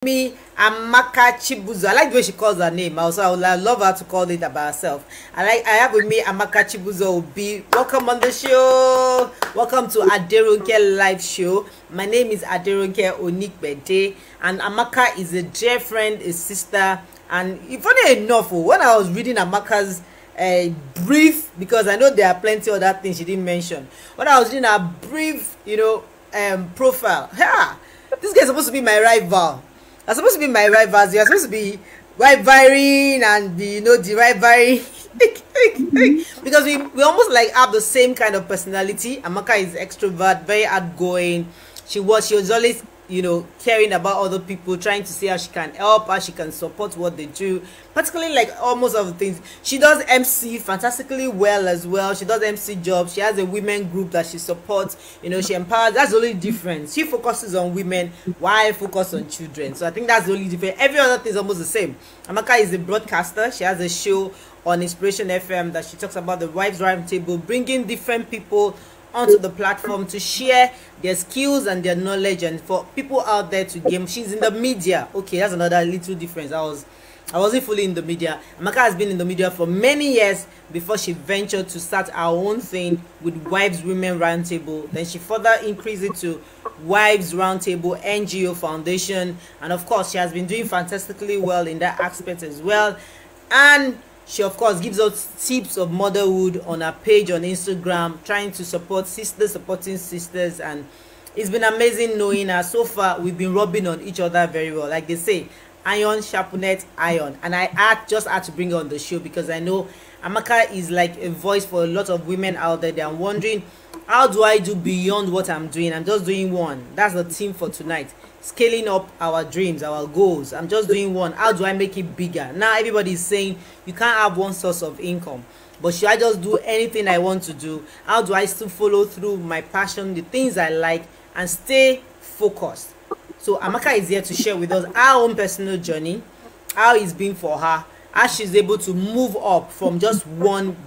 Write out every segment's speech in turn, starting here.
Me, Amaka Chibuzo. I like the way she calls her name. Also, I would love her to call it about herself. I have with me Amaka Chibuzo-Obi. Welcome on the show. Welcome to Aderonke live show. My name is Aderonke Onikbede, and Amaka is a dear friend, a sister, and funny enough, when I was reading Amaka's brief, because I know there are plenty of other things she didn't mention. When I was reading her brief, profile, this guy is supposed to be my rival. Are supposed to be my rivals. You are supposed to be rivaling and be, the rivalry. Because we almost like have the same kind of personality. Amaka is extrovert, very outgoing. She was always, caring about other people, trying to see how she can help, how she can support what they do. Particularly like almost all the things. She does MC fantastically well as well. She does MC jobs. She has a women group that she supports. She empowers. That's the only difference. She focuses on women while I focus on children. So I think that's the only difference. Every other thing is almost the same. Amaka is a broadcaster. She has a show on Inspiration FM that she talks about the Wivesroundtable, bringing different people onto the platform to share their skills and their knowledge, and for people out there to game. She's in the media. Okay, that's another little difference. I wasn't fully in the media. Amaka has been in the media for many years before she ventured to start her own thing with Wives Women Roundtable. Then she further increased it to Wivesroundtable NGO Foundation, and of course she has been doing fantastically well in that aspect as well. And she, of course, gives us tips of motherhood on her page on Instagram, trying to support sisters, supporting sisters, and it's been amazing knowing her. So far, we've been rubbing on each other very well. Like they say, iron sharpeneth iron. And I just had to bring her on the show because I know Amaka is like a voice for a lot of women out there. They are wondering, how do I do beyond what I'm doing? I'm just doing one. That's the theme for tonight. Scaling up our dreams, our goals. I'm just doing one. How do I make it bigger? Now everybody is saying you can't have one source of income, but should I just do anything I want to do? How do I still follow through my passion, the things I like, and stay focused? So Amaka is here to share with us our own personal journey, how it's been for her, how she's able to move up from just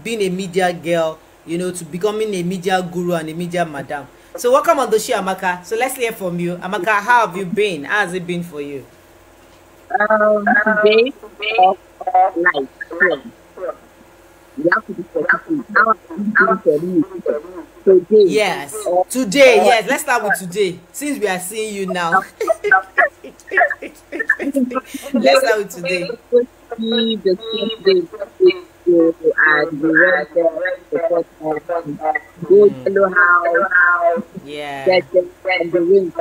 being a media girl, to becoming a media guru and a media madam. So welcome on the show, Amaka. So let's hear from you. Amaka, how have you been? How has it been for you? Today of life. You have to be specific. How for you? Today. Yes. Today, yes. Let's start with today. Since we are seeing you now. Let's start with today. And the rest of the go yellow house, get the ring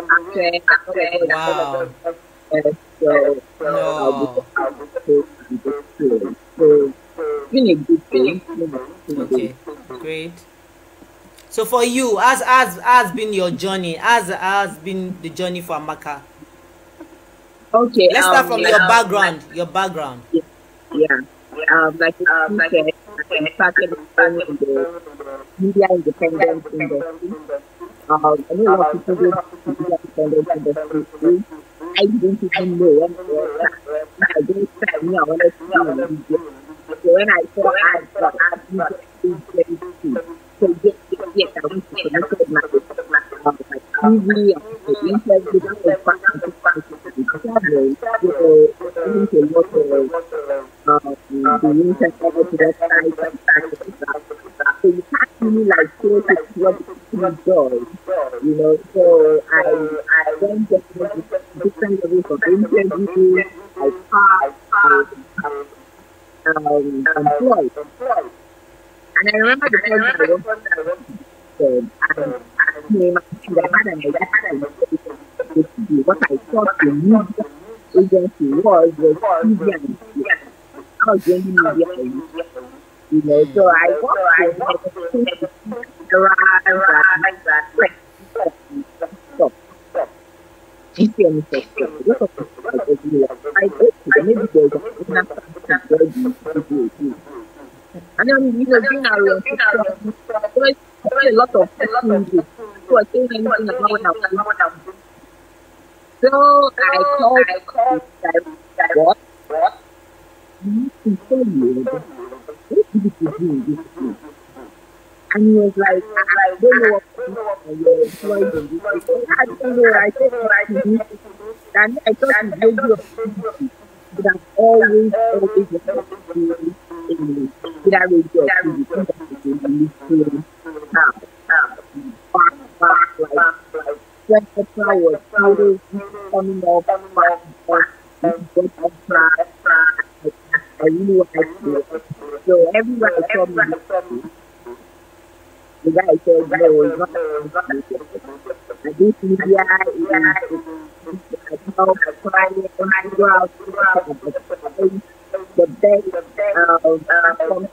after. Wow. No. So it's been a good thing. Okay, great. So for you, has been your journey? Has been the journey for Amaka? Okay. Let's start from your background. Your background. Yeah. Like you said, I started in the media independent industry. I know a lot of people go to media independent industry. I didn't even know when it was that. I didn't start me. I wanted to be in media. So when I saw ads for ads, so yes, I went to connect with my TV and the interview. That was fun to travel. So I went to a lot of the internet website. So you can't really like feel like what it does, So I went to different levels of interviews. I passed, employed. And I remember the first time I went and I had an idea what I thought the media agency was media and media. I was doing media, so I worked and then, being around a lot of people who are saying anything about what I'm doing. So I called what? You need to tell you what did you do in this place? And he was like, I don't know what to do. I don't know. I said, And I thought it's radio opportunity. But I've always wanted to do either radio or TV. Things that they listen now. Back, like, when Oprah was still coming up, I really wanted to. So everywhere I saw me, the guy said, no, it's not. And this media is help clients go out the best from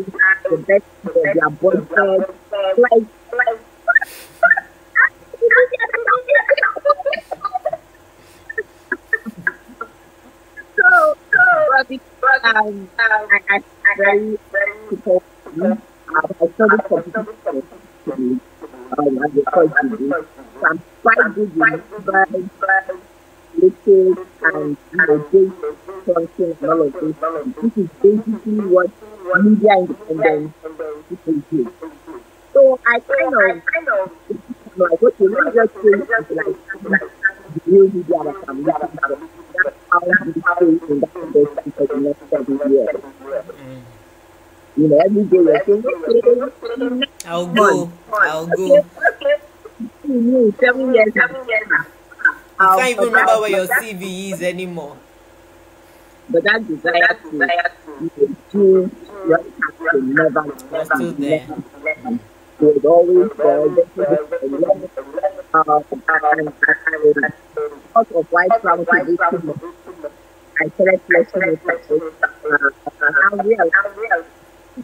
the best of their budget. Like so I very people I studied computer science as a course degree. So I'm quite good with little and base function and all of this. This is basically what media independence people do. So I kind of like, okay, let's just say it's like the real media that I'm looking at. That's how we stay in that industry for the next 7 years. You know, every day we're saying, okay, I'll go. Okay. 7 years. You can't even remember where your CV is anymore. But that desire to do your task will never still there. There's always there. And because of Wivesroundtable, I started listening to it. How real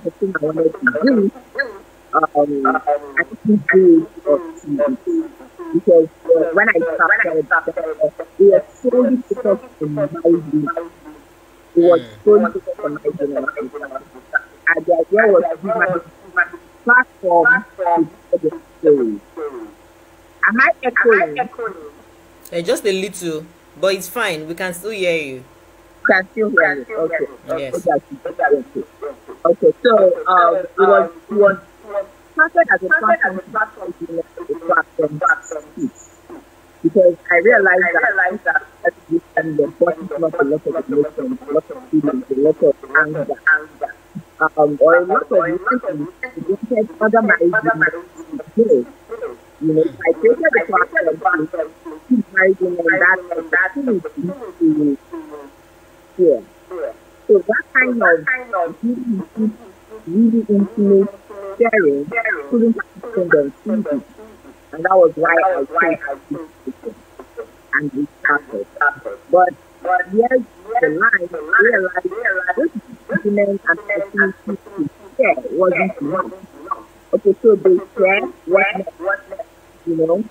the thing I wanted to do. I couldn't do it on TV. Because when I started, it was solely focused on my business. It was solely focused on my business. And the idea was to use my platform to tell the story. Am I echoing? Just a little, but it's fine. We can still hear you. You can still hear me. Okay. Yes. Okay. So it was started as a platform because I realized that and the body not a lot of emotion, a lot of feelings, a lot of anger, or a lot of emotions under my place. You know, I created the platform to keep writing and that opportunity to share. So that kind of really intimate sharing couldn't happen on TV. And that was why I chose and we started. But here's the line, realize this document and opportunity to share wasn't enough. Okay, so they share what you know,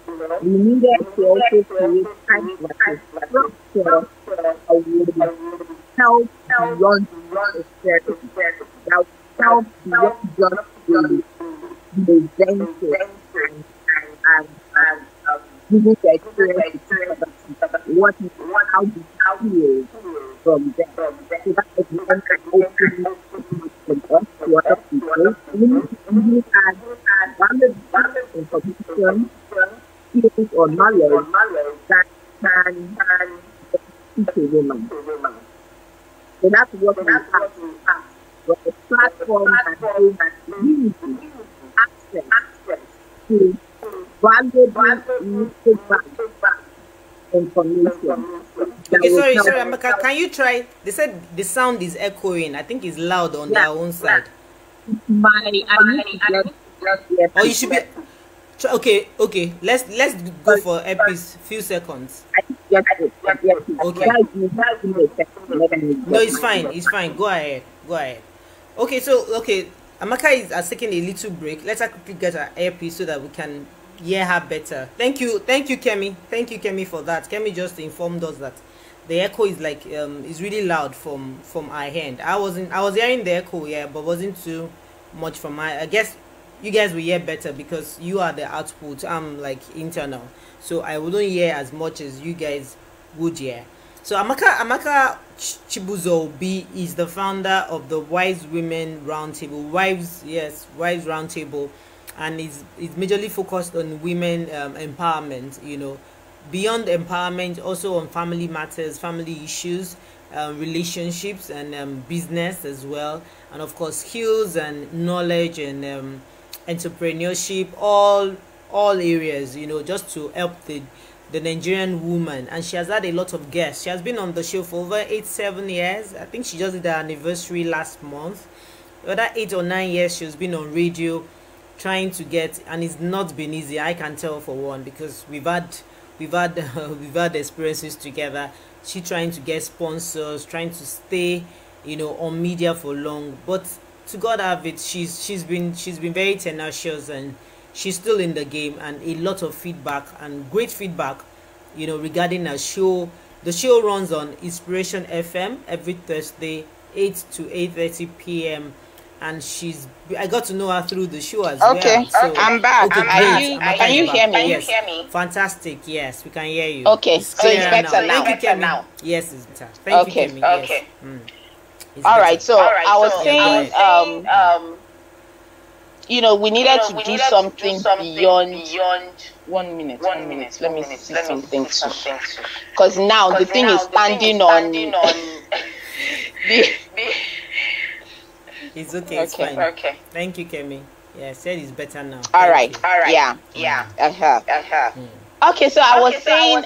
we needed to also create kind of like a structure that would help beyond the sharing. That would help beyond just the venture and giving the experience what how do you feel from them. So that is one can open from us to other people. We had one in competition, skills or knowledge that can teach a woman. So that's what we have. But the platform that gives unity, access to valuable information. Okay, sorry, Amaka, can you try? They said the sound is echoing. I think it's loud on their own side. Oh, you should be. Okay. Let's go for a few seconds. Okay. No, it's fine. Go ahead. Okay, Amaka is taking a little break. Let's quickly get her earpiece so that we can hear her better. Thank you, Kemi. Thank you, Kemi, for that. Kemi just informed us that the echo is like is really loud from our end. I was hearing the echo, but wasn't too much from my. I guess you guys will hear better because you are the output. I'm like internal, so I wouldn't hear as much as you guys would hear. So Amaka Chibuzo-Obi is the founder of the Wivesroundtable, Wivesroundtable, and is majorly focused on women empowerment. You know, beyond empowerment, also on family matters, family issues, relationships, and business as well, and of course skills and knowledge and entrepreneurship, all areas, just to help the Nigerian woman. And she has had a lot of guests. She has been on the show for over 7 years. I think she just did her anniversary last month. The other 8 or 9 years she's been on radio trying to get, and it's not been easy, I can tell, for one, because we've had experiences together. She trying to get sponsors, trying to stay on media for long, but to God have it, she's been very tenacious, and she's still in the game, and a lot of feedback, and great feedback regarding her show. The show runs on Inspiration FM every Thursday, 8 to 8:30 p.m. and I got to know her through the show as well. So, I'm back. Okay, can you hear me? Yes. Fantastic. Yes, we can hear you. Okay, so it's better now. Thank you, Kemi. Yes, it's better. Thank you, Kemi. Okay. Yes. All right. So I was saying, we needed to do something beyond 1 minute. Let me see something too. Because now the thing is standing on the. It's okay. It's fine. Okay. Thank you, Kemi. Yeah, said it's better now. All right. Yeah. Okay, so I was saying,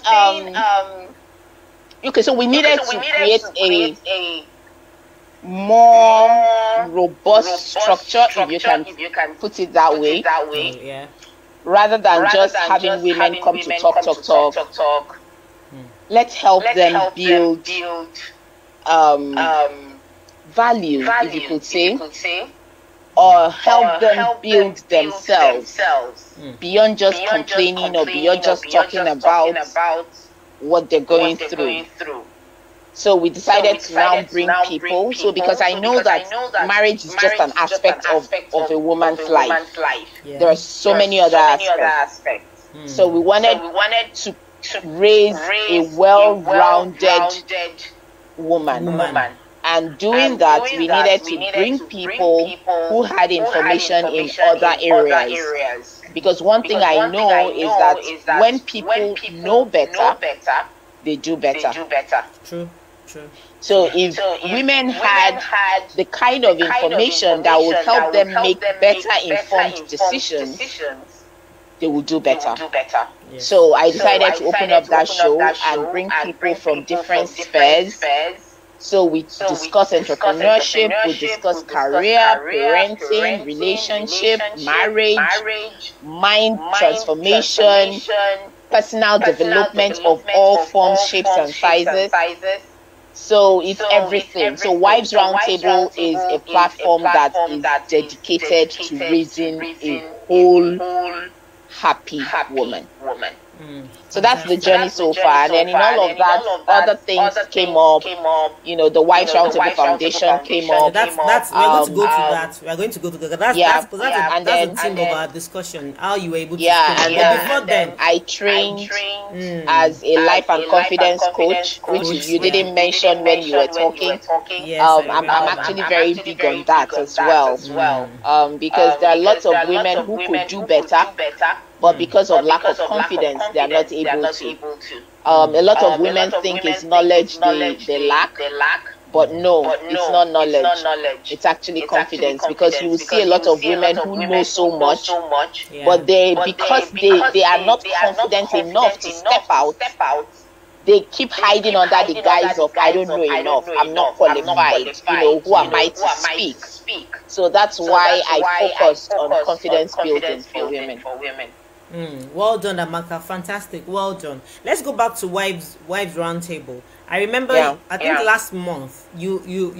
okay, so we needed to create a more robust structure, if you can put it that way. Yeah. Rather than just having women come to talk. Let's help them build value, if you could say, or help them build themselves beyond just complaining or beyond just talking about what they're going through. So we decided to now bring people. So because I know that marriage is just an aspect of a woman's life. Yeah. There are so many other aspects. So we wanted to raise a well-rounded woman. And doing that, we needed to bring people who had information in other areas. Because one thing I know is that when people know better, they do better. True. So if women had the kind of information that would help them make better informed decisions, they will do better. Yes. So I decided to open up that show and bring people from different spheres. So we discuss entrepreneurship, we discuss career, parenting, relationship, marriage, mind transformation, personal development of all forms, shapes, and sizes. So it's everything. So Wives Roundtable is a platform that is dedicated to raising a whole happy woman. So that's the journey so far. And then in all of that, other things came up. The Wivesroundtable Foundation came up. We're going to go to that. That's the theme of our discussion. How you were able to. And before then, I trained as a life and confidence coach, which you didn't mention when you were talking. Yes, I'm actually very big on that as well. Because there are lots of women who could do better, but because of lack of confidence, they are not able to. A lot of women think it's knowledge they lack, but no, it's not knowledge. It's actually confidence, because you will see a lot of women who know so much, but because they are not confident enough to step out, they keep hiding under the guise of I don't know enough, I'm not qualified, who am I to speak? So that's why I focused on confidence building for women. Well done, Amaka. Fantastic. Well done. Let's go back to Wives Roundtable. I remember, I think last month you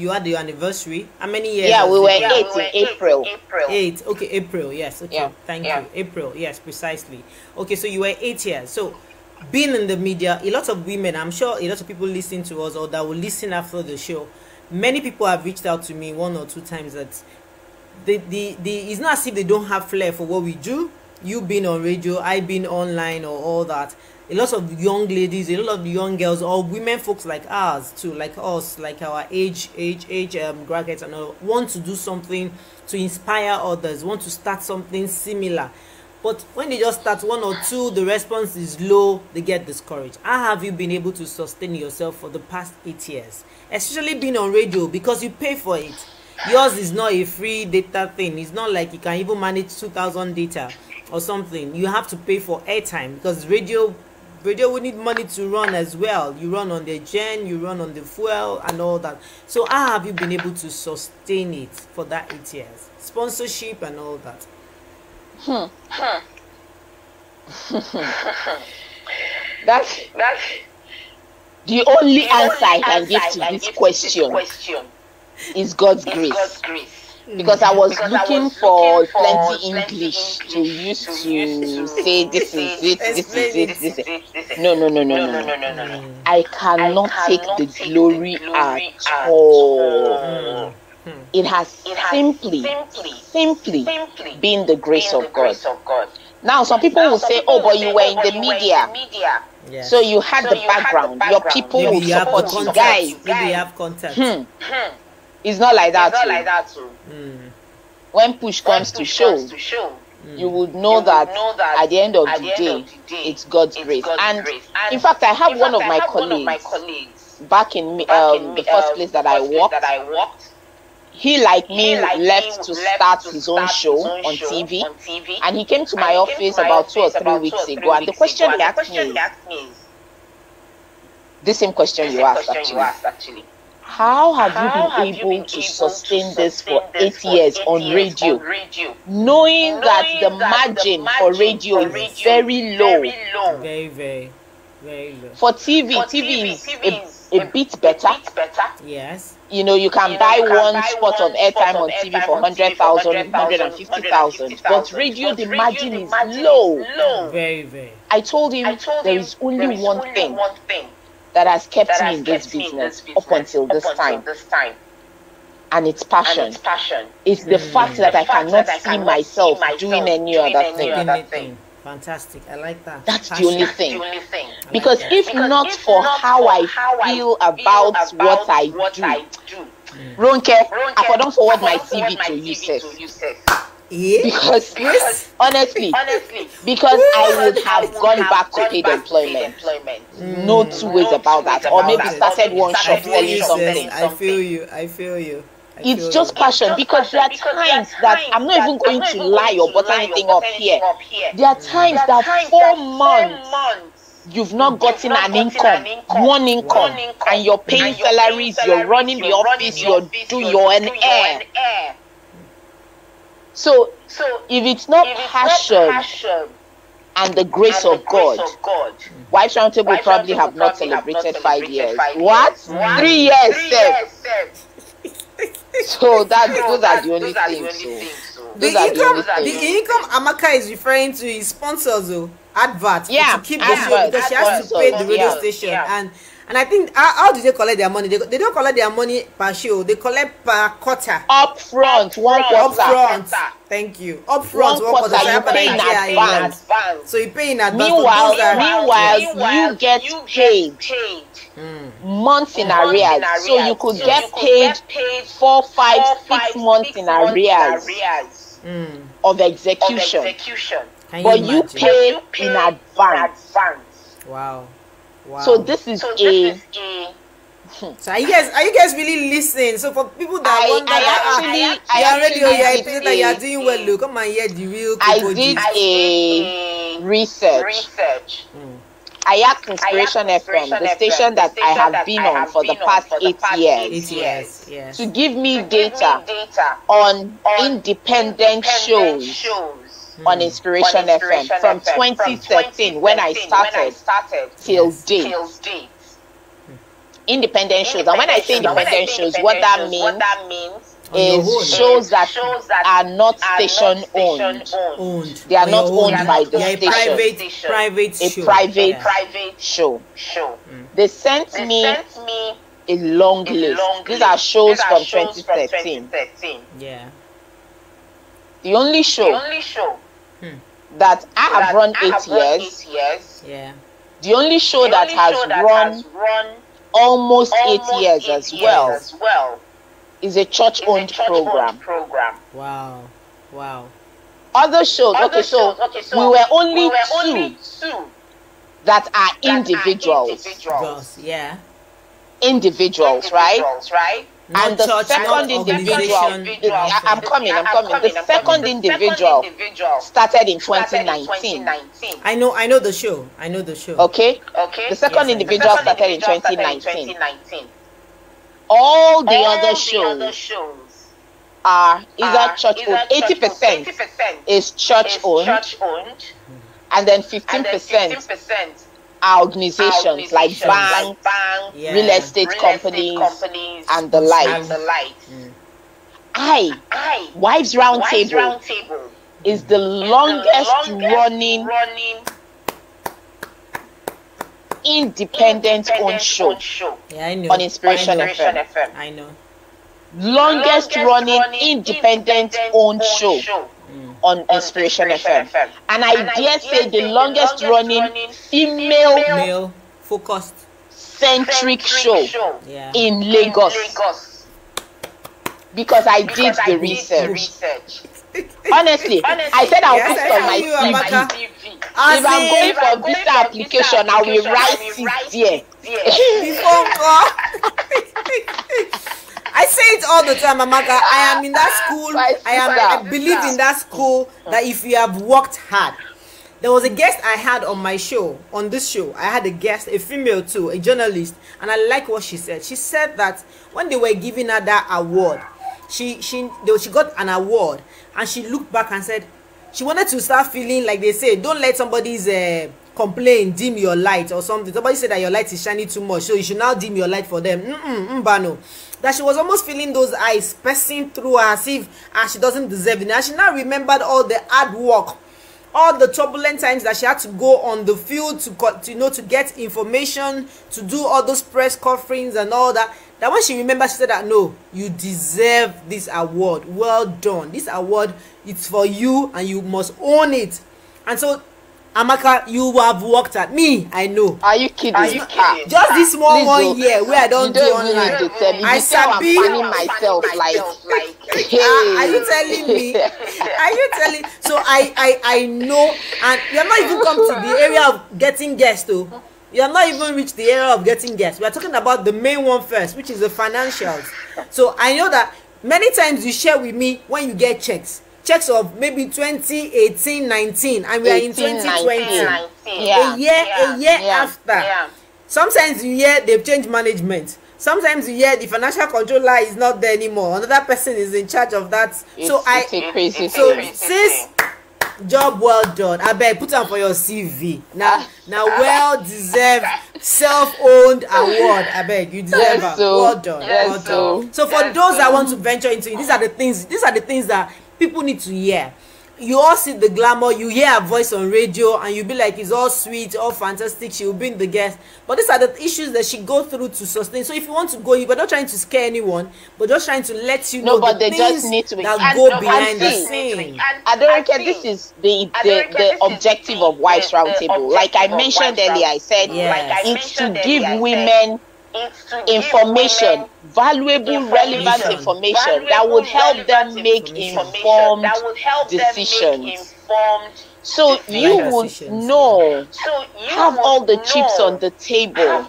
had your anniversary. How many years? Yeah, we were 8 in April. 8. Okay, April. Yes. Okay. Thank you. April. Yes, precisely. Okay, so you were 8 years. So being in the media, a lot of women, I'm sure a lot of people listening to us or that will listen after the show, many people have reached out to me 1 or 2 times that it's not as if they don't have flair for what we do. You being on radio, I being online, or all that. A lot of young ladies, a lot of young girls, or women folks like us too, like us, like our age graduates, and all, want to do something to inspire others, want to start something similar. But when they just start one or two, the response is low, they get discouraged. How have you been able to sustain yourself for the past 8 years? Especially being on radio, because you pay for it. Yours is not a free data thing. It's not like you can even manage 2,000 data or something. You have to pay for airtime, because radio will need money to run as well. You run on the gen, you run on the fuel and all that. So how have you been able to sustain it for that 8 years? Sponsorship and all that. That's the only answer I can give to this question is God's grace. Because I was looking for plenty English to use to say this is it, this is it. No. I cannot take the glory at all. It has simply been the grace of God. Now, some people will say, oh, but you were in the media. Yes. So you had the background. Your people will support you. Guys, maybe you have contact. It's not like that too. When push comes to shove, you would know that at the end of the day, it's God's grace. And in fact, I have one of my colleagues back in the first place that I worked. He, like me, left to start his own show on TV, and he came to my office about 2 or 3 weeks ago, and the question he asked me is the same question you asked actually. How have you been able to sustain this for 8 years on radio, knowing that the margin for radio is very low? Very, very, very low. For TV is a bit better. Yes. You know, you can buy one spot of airtime on TV for 100,000, 150,000. But radio, the margin is low. Very, very. I told him there is only one thing that has kept me in this business up until this time. And it's passion. It's the fact that I cannot see myself doing any other thing. Fantastic. I like that. That's the only thing. Because if not for how I feel about what I do, Ronke, I don't forward my CV to you, because honestly, because I would have gone back to paid employment. No two ways about that. Or maybe started one shop selling something. I feel you. It's just passion, because there are times that I'm not even going to lie or butter anything up here. There are times that 4 months you've not gotten an income, one income, and you're paying salaries, you're running the office, you're an air. So if it's not passion and the grace of God, Wivesroundtable will probably have not celebrated 5 years. What? 3 years, So those are the only things. The income Amaka is referring to is sponsors, adverts, to keep the show, because she has to pay the radio station. And I think, how do they collect their money? They don't collect their money per show. They collect per quarter. Upfront, 1 quarter. Upfront. Thank you. Upfront, 1 quarter. You pay in advance. So you pay in advance. Meanwhile, you get paid months in arrears. So you could get paid 4, 5, 6 months in arrears of execution. But you pay in advance. Wow. So this is So are you guys really listening? So for people that wonder that you are doing well, look, come and hear the real. I did a research. I asked Inspiration FM, the station that I have been on for the past 8 years, to give me data on independent shows on Inspiration FM from 2013 when I started till date. Independent shows. And when I say independent shows, what that means is shows that are not station owned. They are not owned by the station. Private show. They sent me a long list. These are shows from 2013. Yeah. The only show that I have run 8 years. Yeah. The only show that has run almost 8 years as well is a church-owned program. Wow. Other shows, okay, so we were only two that are individuals. Yeah. Individuals, right? Not And the church, second not individual, organization. I'm coming. The second individual started in 2019. I know the show. Okay? The second individual started in 2019. All the other shows are either church owned. 80% is church owned, and then 15% are organizations like banks, real estate companies, and the like. Wives Roundtable is the longest running independent owned show on Inspiration FM. I know. Longest running independent owned show on Inspiration FM. And I dare say the longest running female Male focused centric show in Lagos. Because I did the research. Honestly, I said I'll put it on my CV. If I'm going for visa application, I will write it there. I say it all the time, Amaka. I am in that school. I believe in that school that if you have worked hard. There was a guest I had on my show, on this show. I had a guest, a female too, a journalist, and I like what she said. She said that when they were giving her that award, she got an award, and she looked back and said she wanted to start feeling like they say, don't let somebody's complaint dim your light or something. Somebody said that your light is shining too much, so you should now dim your light for them. Mbano. That she was almost feeling those eyes passing through her as if she doesn't deserve it. And she now remembered all the hard work, all the turbulent times that she had to go on the field to get information, to do all those press conferences and all that. That when she remembered, she said that no, you deserve this award. Well done. This award, it's for you and you must own it. And so, Amaka, you have worked at me. I know. Are you kidding? Just this small 1 year where I don't do online. I sabi myself like. Are you telling me? Are you telling? So I know, and you have not even come to the area of getting guests, though. You have not even reached the area of getting guests. We are talking about the main one first, which is the financials. So I know that many times you share with me when you get checks of maybe 2018, 19, and we are in 2020. A year after. Sometimes you hear they've changed management. Sometimes you hear the financial controller is not there anymore. Another person is in charge of that. Sis, job well done. I beg, put on for your CV. Now well deserved self-owned award. I beg, you deserve it. Well done. So for those that want to venture into it, these are the things that people need to hear. You all see the glamour, you hear her voice on radio, and you be like, it's all sweet, all fantastic, she will bring the guest. But these are the issues that she go through to sustain. So if you want to go, we're not trying to scare anyone, but just trying to let you know but the they things just need to that go behind the scene. I don't care. This is the objective of Wives Roundtable. Like I mentioned earlier, I said it's to give women information, valuable, relevant information that would help them make informed decisions. So you would know, have all the chips on the table,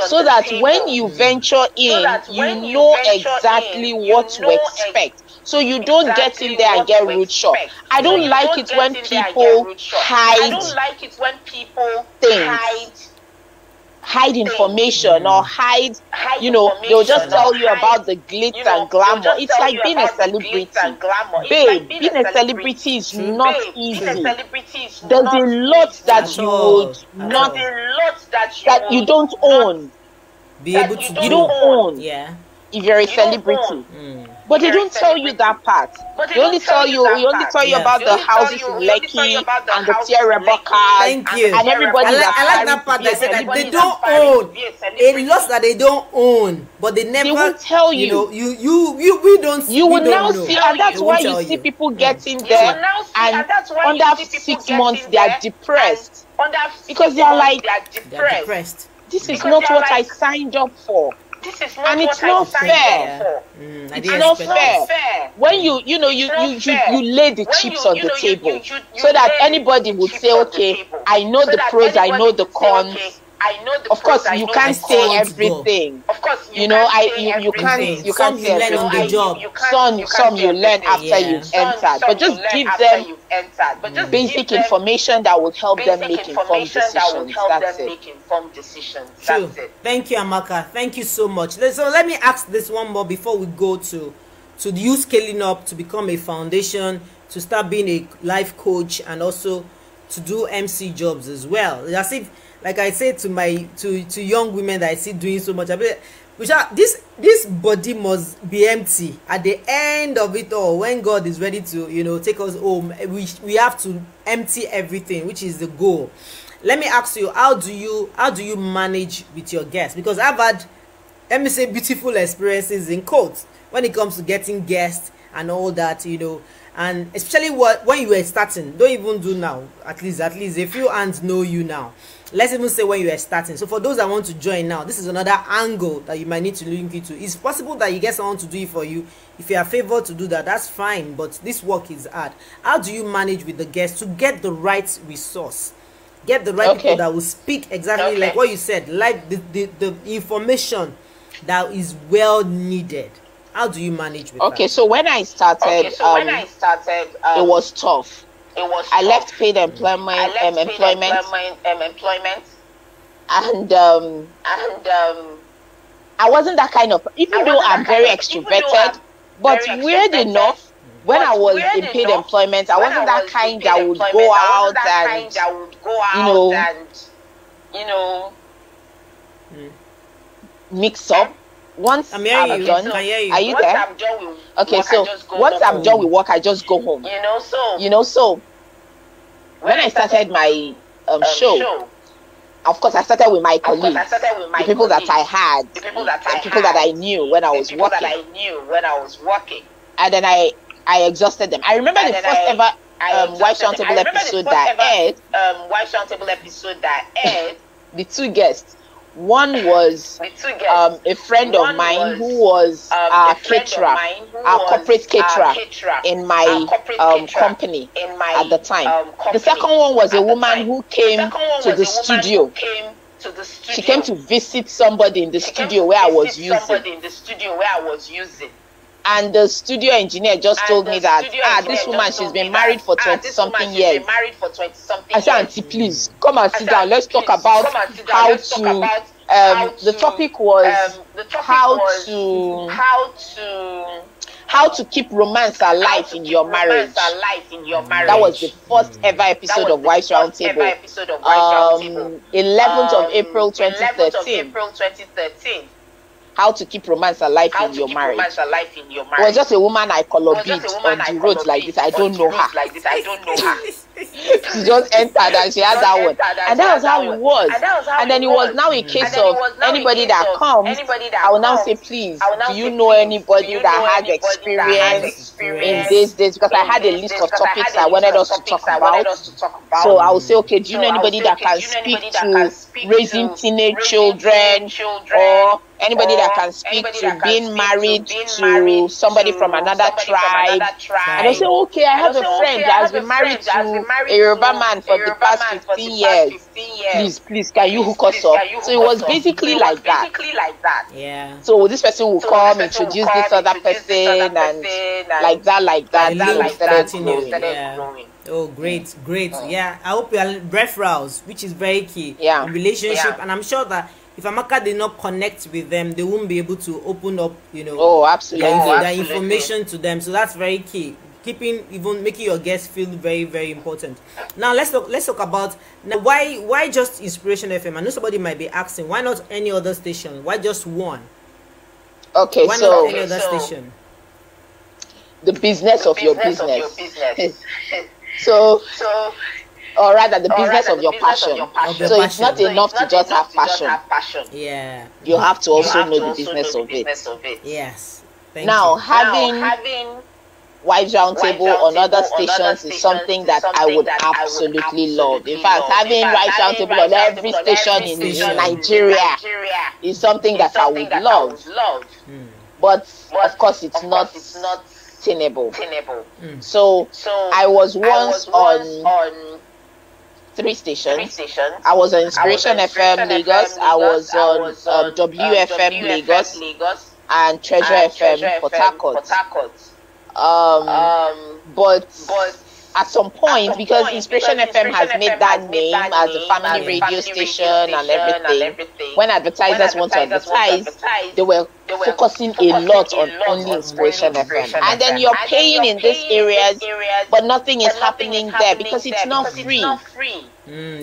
so that when you venture in, you know exactly what to expect. So you don't get in there and get root shot. I don't like it when people hide things. Hide information or hide, they'll just tell you about the glitz and glamour. It's like being a celebrity. Babe, being a celebrity is not easy. There's a lot that you would not, that you don't own. Be able to you don't own. Yeah. If you're a celebrity. But they don't tell you that part. They only tell you about the houses in Lekki and the Tierra cars. Thank you. And everybody I like that part that said that they don't own a lot that they don't own, but they never. They won't tell you. We don't. You will now see, and that's why you see people getting there, and under 6 months they are depressed because they are like, depressed. This is not what I signed up for. and it's not fair. It's not fair. When you lay the chips on the table so that anybody would say, okay, I know the pros, I know the cons. Of course, you can't say everything. You can't say learn on the job. Some you learn after you've entered, but just give them basic information that will help them make informed decisions. That's it. True. Thank you, Amaka. Thank you so much. So let me ask this one more before we go to you scaling up to become a foundation, to start being a life coach, and also to do MC jobs as well. As if, like I say to young women that I see doing so much, this body must be empty at the end of it all. When God is ready to take us home, we have to empty everything, which is the goal. Let me ask you, how do you manage with your guests? Because I've had, let me say, beautiful experiences in quotes when it comes to getting guests and all that, and especially when you were starting. Don't even do now. At least a few hands know you now. Let's even say when you are starting. So for those that want to join now, this is another angle that you might need to link into. It's possible that you get someone to do it for you. If you are favored to do that, that's fine, but this work is hard. How do you manage with the guests to get the right resource, get the right people that will speak exactly like what you said, like the information that is well needed? How do you manage with that? So when I started, it was tough. I left paid employment, and I wasn't that kind of, even though I'm very extroverted, but weird enough, when I was in paid employment, I wasn't that kind that would go out and mix up. Once I'm done, are you there? Okay, so once I'm done with work, I just go home. So when I started my show, of course, I started with my colleagues, the people that I had, the people that I knew when I was working, and then I exhausted them. I remember the first ever Wivesroundtable episode that aired. The two guests. One was a friend of mine who was our caterer, our corporate caterer in my company at the time. The second one was a woman who came to the studio. She came to visit somebody in the studio where I was using. And the studio engineer just told me that, this woman, she's been married for 20-something years. I said, Auntie, please, come and sit down. Let's talk about how to, the topic was how to keep romance alive in your marriage. That was the first ever episode of Wivesroundtable. 11th of April 2013. How to keep romance alive in your marriage. It was just a woman I color beat on the road like this. I don't know her. She just entered and she had that one. And that was how it was. And then it was now a case of anybody that comes, I will now say, please, do you know anybody that has experience in this? Because I had a list of topics I wanted us to talk about. So I will say, okay, do you know anybody that can speak to raising teenage children, or anybody that can speak to being married to somebody from another tribe? And I say, okay, I have a friend that has been married to a Yoruba man for the past 15 years. Please, can you hook us up? So it was basically like that. Yeah. So this person will come, introduce this other person, and like that, growing. Oh, great. Yeah, I hope you are referrals, which is very key in relationship, and I'm sure that if Amaka did not connect with them, they won't be able to open up, their information to them. So that's very key. Making your guests feel very, very important. Now let's talk about why just Inspiration FM. I know somebody might be asking, why not any other station? Why just one? Okay, why not any other station? The business of your business. Or rather, the business of your passion. So it's not enough to just have passion. Yeah. You have to also know the business of it. Yes. Now, having Wives Roundtable on other stations is something that I would absolutely love. In fact, having Wives Roundtable on every station in Nigeria is something that I would love. But of course, it's not tenable. So I was once on 3 stations. I was on Inspiration FM Lagos. I was on WFM Lagos and Treasure FM Port Harcourt. But at some point, because Inspiration FM has made that name as a family radio station and everything, when advertisers want to advertise, they were focusing a lot on only Inspiration FM. And then you're paying in these areas, but nothing is happening there because it's not free.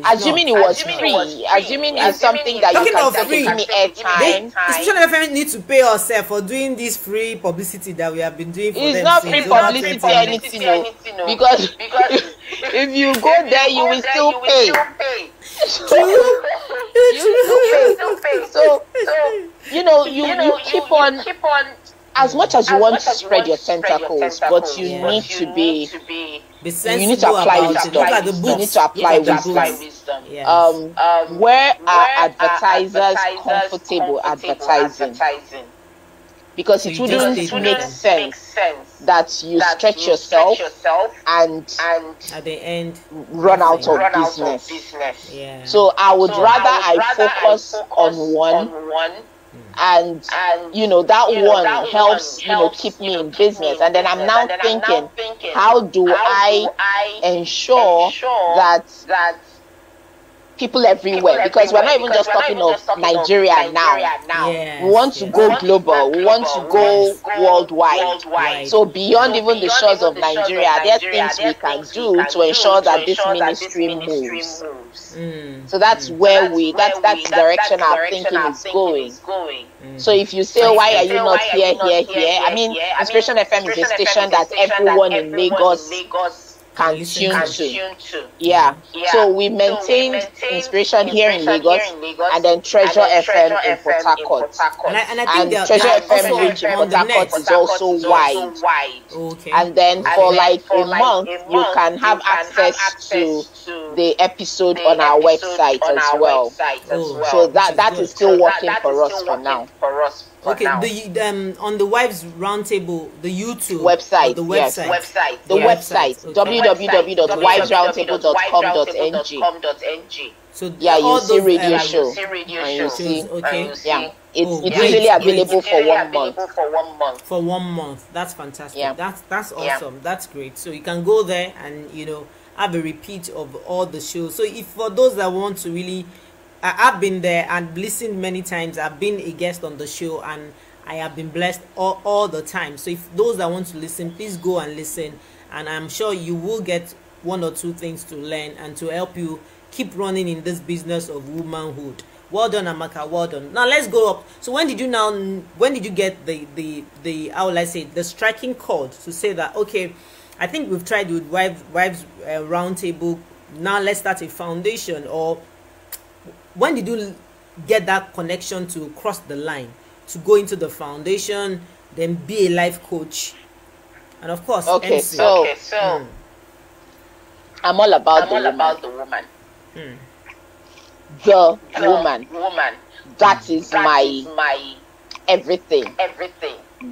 Assuming it was free, assuming it's something that you can say, give me airtime. Inspiration FM need to pay ourselves for doing this free publicity that we have been doing for them. It's not free publicity or anything, because if you go there, you will still pay. So you keep on, as much as you want to spread your tentacles, but you need to be you need to apply wisdom. You need to apply wisdom. Where are advertisers comfortable advertising? Because it wouldn't make sense that you stretch yourself and at the end run out of business. So I would rather I focus on one, and that one helps keep me in business. And then I'm now thinking, how do I ensure that people everywhere, because we're not even just talking of Nigeria now. We want to go global. We want to go worldwide. So beyond even the shores of Nigeria, there are things we can do to ensure that this ministry moves. So that's where that's the direction our thinking is going. So if you say, why are you not here? I mean, Inspiration FM is a station that everyone in Lagos can tune to. So we maintained Inspiration here in Lagos, and then Treasure FM in Port Harcourt. And I think Treasure FM reach in Port Harcourt is also wide. And then for like a month, you can have access to the episode on our website as well. So that is still working for us for now. Okay, on the Wives Roundtable, the YouTube website, the website, www.wivesroundtable.com.ng. So you see radio show, and you see, it's usually available for 1 month. For 1 month, that's fantastic. That's awesome. That's great. So you can go there and have a repeat of all the shows. So if for those that want to really, I've been there and listened many times. I've been a guest on the show and I have been blessed all the time. So if those that want to listen, please go and listen, and I'm sure you will get 1 or 2 things to learn and to help you keep running in this business of womanhood. Well done, Amaka. Well done. Now let's go up. So when did you get the how will I say, the striking chord to say that, okay, I think we've tried with Wives Roundtable. Now let's start a foundation? Or when did you get that connection to cross the line, to go into the foundation, then be a life coach, and of course, MC? I'm all about the woman. The woman. That is my everything.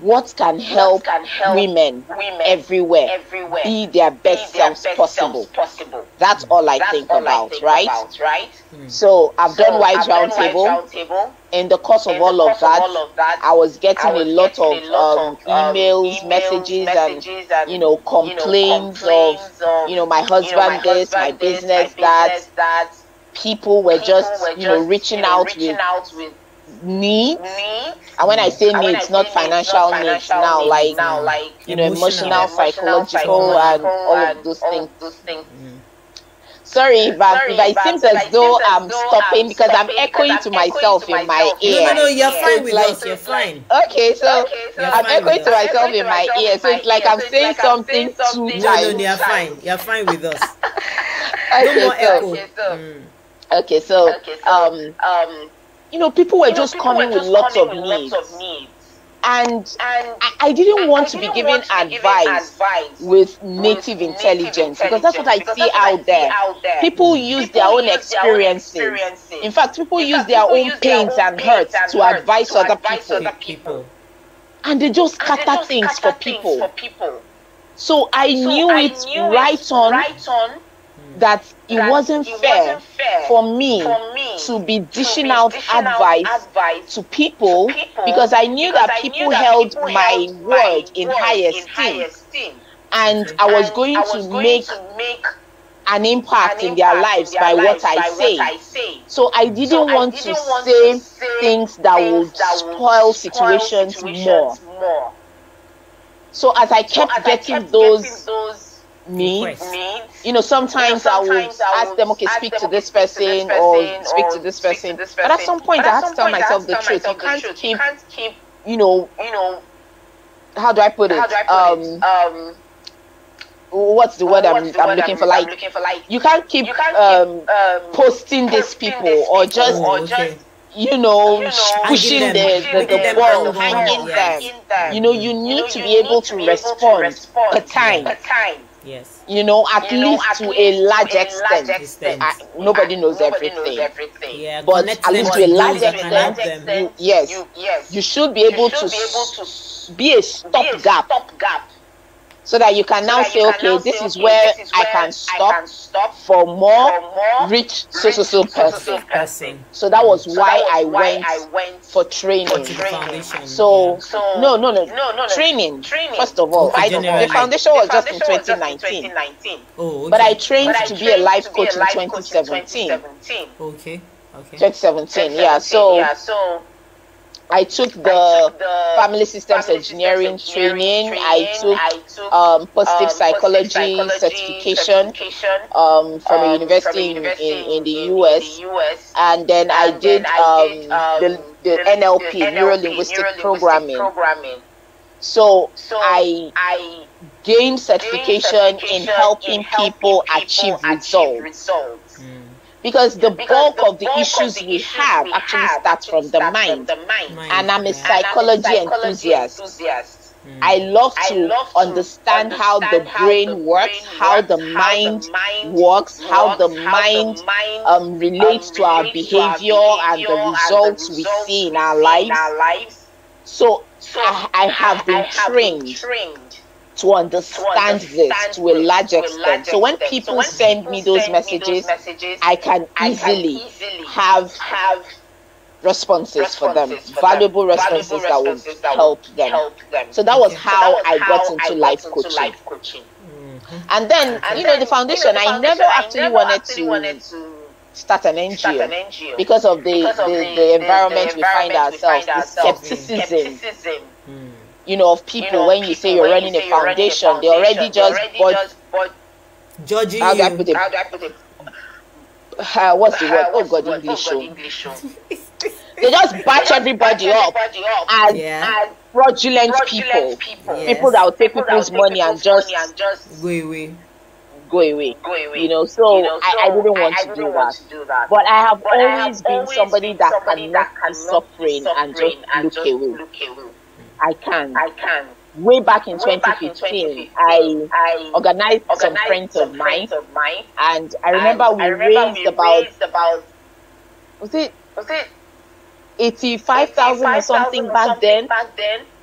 What can help women everywhere be their best selves possible? That's all I think about, right? So I've done Wives Roundtable. In the course of all of that, I was getting a lot of emails, messages, and complaints of my husband this, my business that. People were just reaching out with needs. And when I say needs, not financial needs now, like emotional, psychological, and all of those things. Sorry, but it seems as though I'm stopping because I'm echoing to myself in my ear. No, you're fine with us. You're fine. Okay, so I'm echoing to myself in my ear, so it's like I'm saying something 2 times. No, you're fine. You're fine with us. No more echo. Okay, so people were just coming with lots of needs. And I didn't want to be giving advice with native intelligence, because that's what I see out there. People use their own experiences. In fact, people use their own pains and hurts to advise other people. And they just scatter things for people. So I knew it right on that it wasn't fair for me to be dishing out advice to people, because I knew that people held my word in high esteem, and I was going to make an impact in their lives by what I say. So I didn't want to say things that would spoil situations more. So as I kept getting those needs, sometimes I would ask them, okay, speak to this person or speak to this person. But at some point, I had to tell myself the truth. You can't keep, how do I put it? What's the word I'm looking for? Like, you can't keep posting these people or just pushing the ball, hanging them. You need to be able to respond per time. Yes. At least to a large extent. Nobody knows everything. Yeah, but at least to a large extent, you should be able to be a stopgap. So that you can now say, okay, this is where I can stop for more reach so person. So that was why I went for training. So no, training. First of all, the foundation was just in 2019. Oh, okay. But I trained to be a life coach in 2017. Okay. 2017, yeah. So I took the family systems engineering training. I took positive psychology certification from a university in the US, and then I did the NLP, neuro linguistic programming. So I gained certification in helping people achieve results. Because the bulk of the issues we have actually starts from the mind. And I'm a psychology enthusiast. I love to understand how the brain works, how the mind works, how the mind relates to our behavior and the results we see in our lives. So I have been trained to understand this to a large extent. So when people send me those messages, I can easily have responses for them, valuable responses that will help them. So that was how I got into life coaching. And then, the foundation, I never actually wanted to start an NGO because of the environment we find ourselves, the skepticism. Of people, when you say you're running a foundation, they already just judging you. How do I put it? What's the word? Oh God, English. They just batch everybody up as fraudulent people. People that will take people's money and just go away. So I didn't want to do that. But I have always been somebody that cannot be suffering and just look away. I can. Way back in 2015, I organized some friends of mine, and I remember we raised about was it 85,000 or something back then,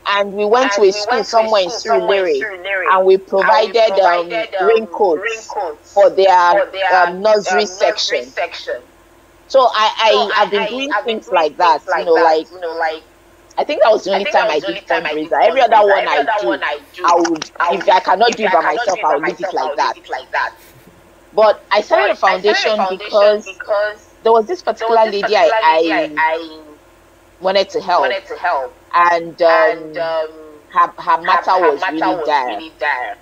and we went to a school somewhere in Surulere, and we provided raincoats for their nursery section. So I have been doing things like that, I think that was the only time I did fundraiser. Every other one I would, if I cannot do it by myself, I will leave it like that. But I started a foundation because there was this particular lady I wanted to help, and her matter was really dire.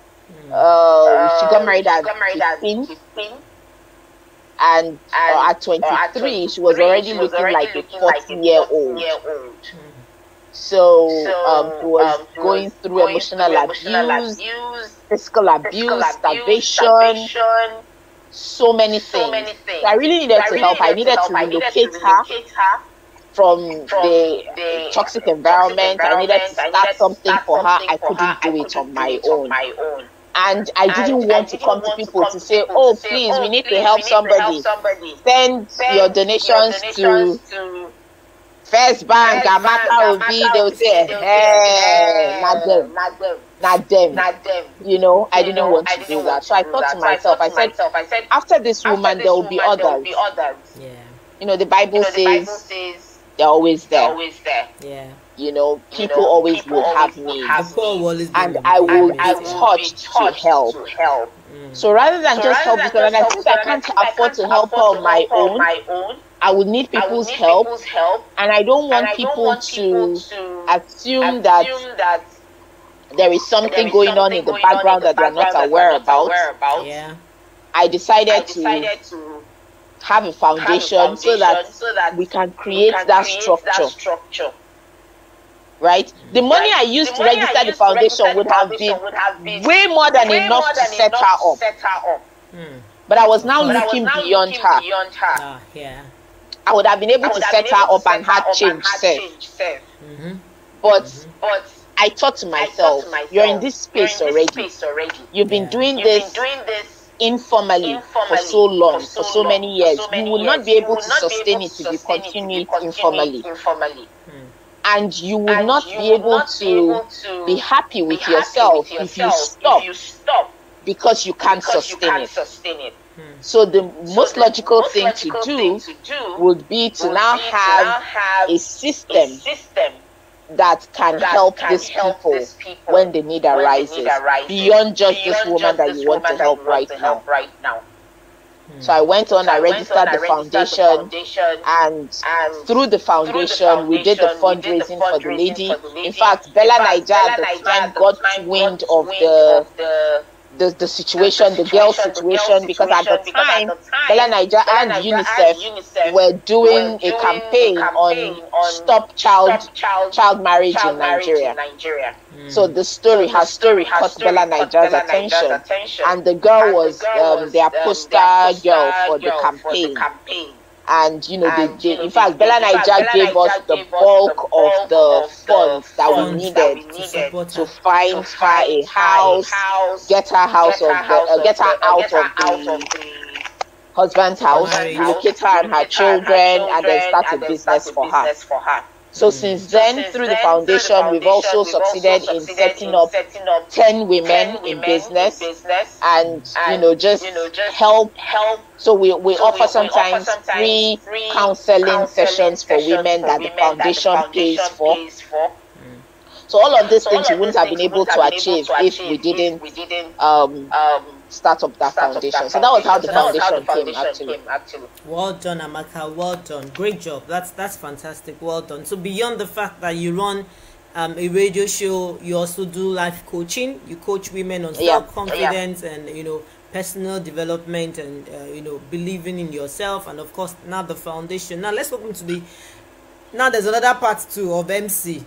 She got married at 15, and at 23, she was already looking like a 40-year-old. So he was going through emotional abuse, physical abuse, starvation, so many things. So I really needed to help. I needed to relocate her from the toxic environment. I needed to start something for her. I couldn't do it on my own. And I didn't want to come to people to say, oh, please, we need to help somebody. Send your donations to First Bank, Amaka Obi. They will say, hey, not them. You know, I didn't want to do that. So I thought to myself, I said, after this woman, there will be others. Yeah. You know, the Bible says they're always there. Yeah. You know, people always will have needs. And I will be touched to help. So rather than just help, because I think I can't afford to help her on my own, I would need people's help. And I don't want people to assume that there is something going on in the background that they're not aware about. Yeah. I decided to have a foundation so that we can create that structure. Right? The money I used to register the foundation would have been way more than enough to set her up. But I was now looking beyond her. Yeah. I would have been able to set her up and have change set. But I thought to myself, you're in this space already. You've been doing this informally for so long, for so many years. You will not be able to sustain it if you continue it informally. And you will not be able to be happy with yourself if you stop because you can't sustain it. So the most logical thing to do would be to now have a system that can help these people when the need arises, beyond just this woman that you want to help right now. So I went on, I registered the foundation, and through the foundation, we did the fundraising for the lady. In fact, Bella Naija at the time got wind of the situation, the girl situation, because at the time, Bella Naija and UNICEF were doing a campaign on stop child marriage in Nigeria. So the story, her story caught Bella Naija's attention, and the girl was their poster girl for the campaign. And you know, in fact, Bella Naija gave us the bulk of the funds that we needed to find her a house, get her out of the husband's house, relocate her and her children, and then start a business for her. So since then, through the foundation, we've also succeeded in setting up 10 women in business, and you know, just help. So we offer sometimes free counseling sessions for women that the foundation pays for. So all of these things we wouldn't have been able to achieve if we didn't start up that foundation. So that was how the foundation came, actually. Well done, Amaka. Well done. Great job. That's fantastic. Well done. So beyond the fact that you run a radio show, you also do life coaching. You coach women on self-confidence and, you know, personal development and, you know, believing in yourself. And of course, now the foundation. Now let's go into now there's another part too of MC.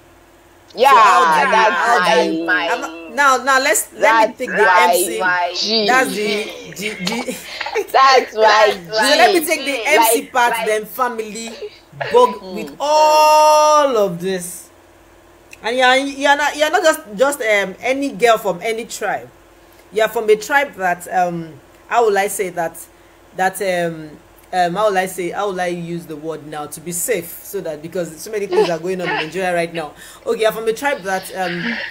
Yeah, so now let me take the MC. That's the that's right. So let me take the MC part, then family, with all of this. And you're not just any girl from any tribe. You're from a tribe that how will I say that how will I use the word now to be safe, so that, because so many things are going on in Nigeria right now. Okay, I'm from a tribe that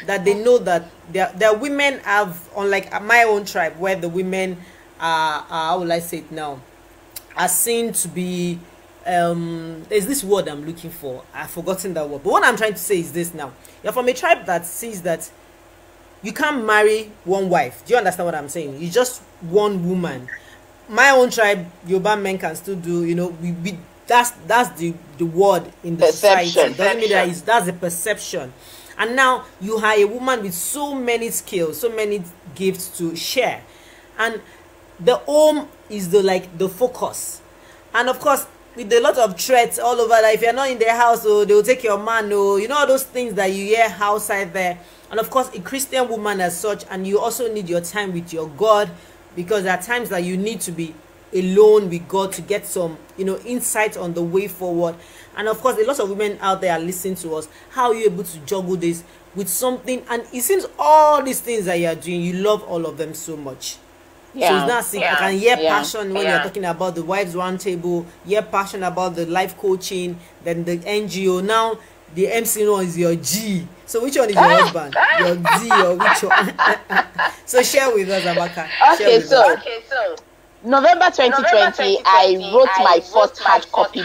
that they know that their women have, unlike my own tribe, where the women are how will I say it now, are seen to be there's this word I'm looking for. I've forgotten that word. But what I'm trying to say is this now. You're from a tribe that sees that you can't marry one wife. Do you understand what I'm saying? It's just one woman. My own tribe, Yoruba men can still do, you know, we that's the word in the society. Doesn't mean that that's the perception. And now you are a woman with so many skills, so many gifts to share. And the home is the focus. And of course, with a lot of threats all over, that if you're not in their house, or they will take your man, or you know, all those things that you hear outside there. And of course, a Christian woman as such, and you also need your time with your God, because there are times that you need to be alone with God to get some, insight on the way forward. And of course, a lot of women out there are listening to us. How are you able to juggle this with something? And it seems all these things that you are doing, you love all of them so much. So it's not sick. I can hear passion when you're talking about the Wives Roundtable, hear passion about the life coaching, then the NGO. Now the MC one is your G. So which one is your husband? Your D or which one? So share with us, Amaka. Okay, so November 2020, I wrote my first hard copy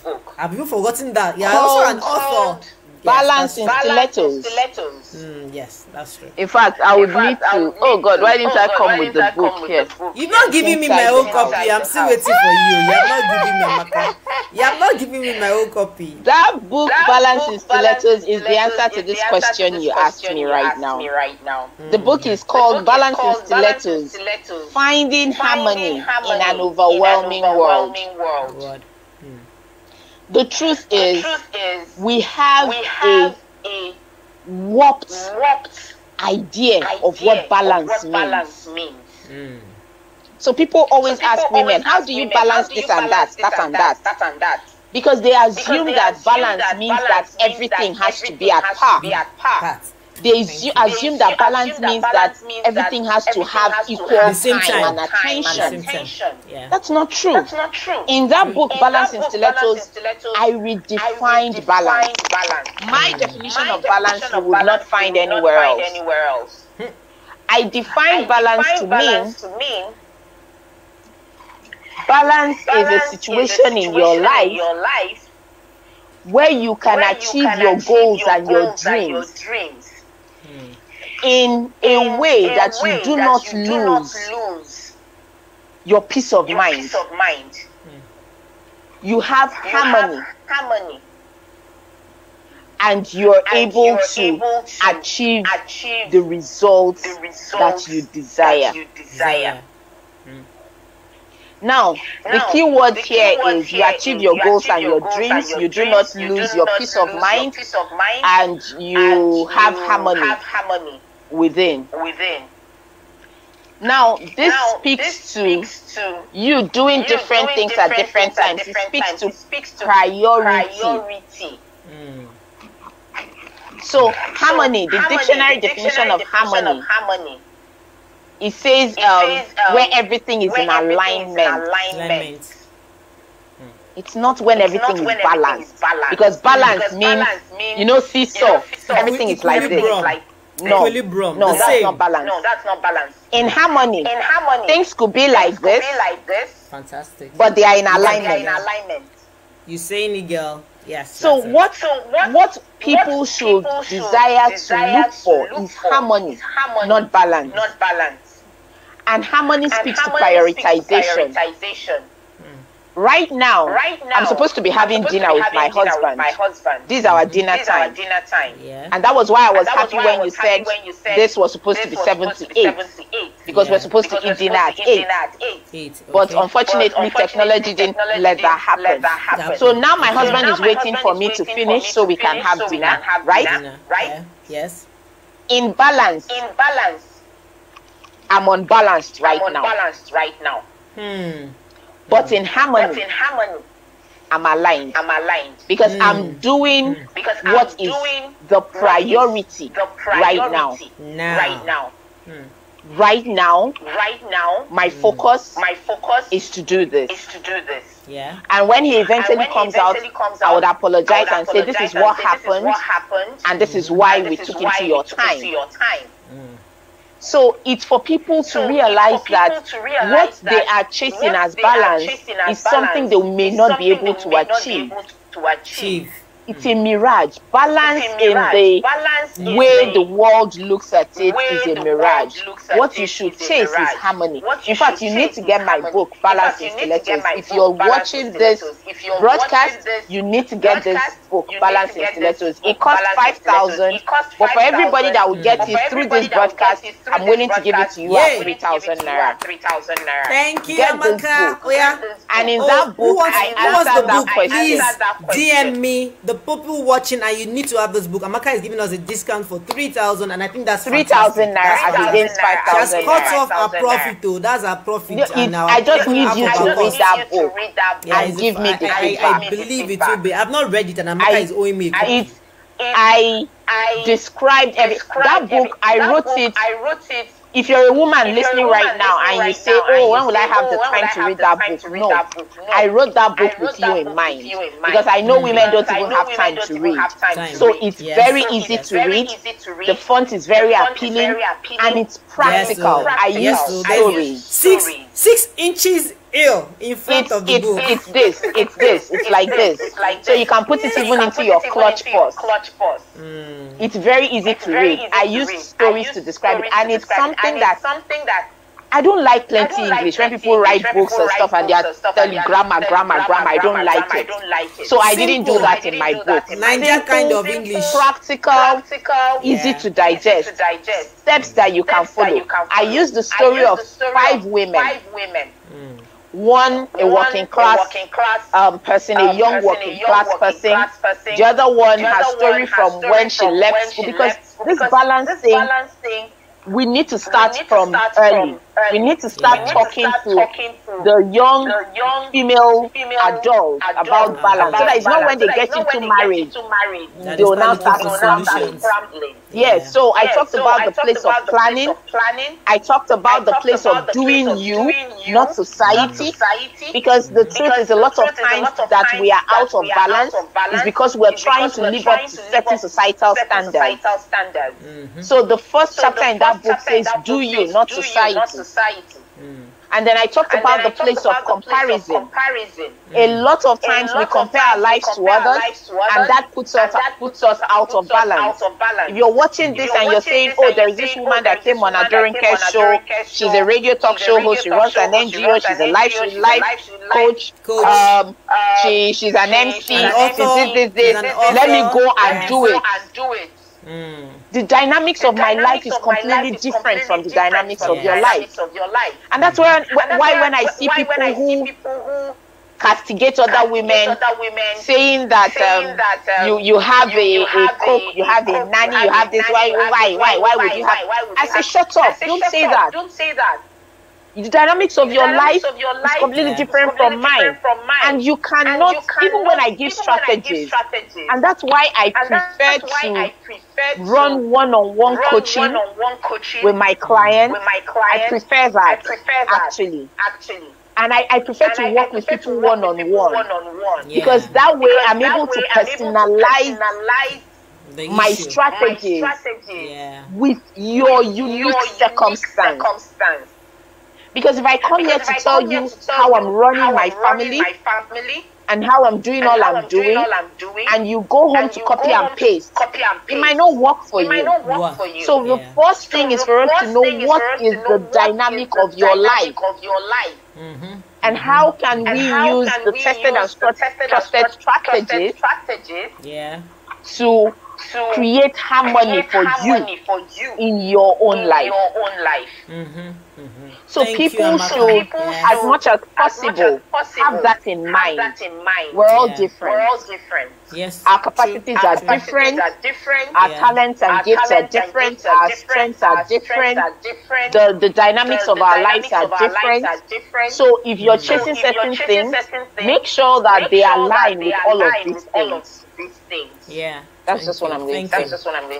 book. Have you forgotten that? Yeah, also an author. Balance in Stilettos. Yes, that's true. In fact, I would need to. Oh God, why didn't I come with the book here? You're not giving me my own copy. I'm still waiting for you. You have not given me, Amaka. You have not given me my own copy. That book, Balance in Stilettos, is the answer to this question you asked me right now. The book is called Balance in Stilettos: Finding Harmony in an Overwhelming World. The truth is, we have a warped idea of what balance means. So people always ask women, how do you balance this and that? Because they assume that balance means that everything has to be at par. They assume that balance means that everything has to have equal time and attention. That's not true. In that book, Balance in Stilettos, I redefined balance. My definition of balance you would not find anywhere else. I defined balance to mean balance is a situation in your life where you can achieve your goals and your dreams in a way that you do not lose your peace of mind. You have harmony and you're able to achieve the results that you desire. Now, the key word here is you achieve your goals and your dreams, you do not lose your peace of mind, and you have harmony within. Now, this speaks to you doing different things at different times. It speaks to priority. So, harmony, the dictionary definition of harmony, it says where everything is in alignment. It's not when everything is balanced. Because balance means, seesaw. Everything is like this. No, that's not balance. In harmony, things could be like this. Fantastic. But they are in alignment. You saying it, girl? Yes. So what people should desire to look for is harmony, not balance. And harmony speaks to prioritization. Right now, I'm supposed to be having dinner with my husband. This is our dinner time. Yeah. And that was why I was happy when you said this was supposed to be 7 to 8. Because we're supposed to eat dinner at 8. Okay. But unfortunately, technology didn't let that happen. So now my husband is waiting for me to finish so we can have dinner, right? Yeah. Yes. In balance, I'm unbalanced right now. But in harmony, I'm aligned. Because I'm doing what is the priority right now. Right now, my focus is to do this. Yeah. And when he eventually comes out, I would apologize and say, this is what happened, and this is why we took into your time. So it's for people to realize that what they are chasing as balance is something they may not be able to achieve. It's a mirage. Balance in the way the world looks at it is a mirage. What you should chase is harmony. In fact, you need to get my book, Balance in Stilettos. If you're watching this broadcast, you need to get this book, Balance in Stilettos. It costs 5,000, but for everybody that will get it through this broadcast, I'm willing to give it to you at 3,000 naira. Thank you, Get this Amaka. book. And in that book, I who wants answer the that book? question. Please DM me the people watching and you need to have this book, Amaka is giving us a discount for 3,000, and I think that's 3,000 naira against 5,000. She has cut off our profit, though. That's our profit. I just need you to read that book and give me the feedback. I believe it will be. I've not read it, and Amaka is owing me a copy. I described that book. I wrote it. If you're a woman listening right now and you say, oh, when will I have the time to read that book? No, I wrote that book with you in mind, because I know women don't even have time to read. So it's very easy to read. The font is very appealing, and it's practical. I use stories. 6 inches in front of the book. It's this. It's like this. So you can put it even into your clutch purse. It's very easy to read. I use stories to describe it, and it's something that I don't like plenty English. When people write books or stuff and they are telling you grammar, I don't like it. So I didn't do that in my book. Nigerian kind of English. Practical, easy to digest. Steps that you can follow. I use the story of 5 women. One, a working class person, a young working class person. The other one, her story from when she left school, because this balancing, we need to start from early. We need to start talking to the young female adults about balance, so that it's not when they get into marriage they will now start scrambling. Yes, so I talked about the place of planning. I talked about the place of doing you, not society, because the truth is a lot of times that we are out of balance is because we're trying to live up to certain societal standards. So the first chapter in that book says do you, not society. And then I talked about the place of comparison. A lot of times we compare our lives to others, and that puts us out of balance. If you're watching this and you're saying, oh, there is this woman that came on Adorinke's show, she's a radio talk show host, she runs an NGO, she's a life coach, she's an MC, this. Let me go and do it. The dynamics of my life is completely different from the dynamics of your life. And that's why when I see people who castigate other women, saying that you have a cook, you have a nanny, you have this, why would you have? I say, shut up, don't say that. The dynamics of your life is completely different from mine, and you cannot, even when I give strategies, and that's why I prefer to run one-on-one coaching with my clients. I prefer that, actually. And I prefer to work with people one-on-one, because that way I'm able to personalize my strategies with your unique circumstance. Because if I come here to tell you how I'm running my family and how I'm doing all I'm doing, and you go home to copy and paste, it might not work for you. So the first thing is for us to know what is the dynamic of your life, and how can we use the tested and trusted strategies to create harmony for you in your own life. So people should, as much as possible, have that in mind. We're all different. Yes, our capacities are different. Our talents and gifts are different. Our strengths are different. The dynamics of our lives are different. So if you're chasing certain things, make sure that they align with all of these things. Yeah. That's just what I'm doing.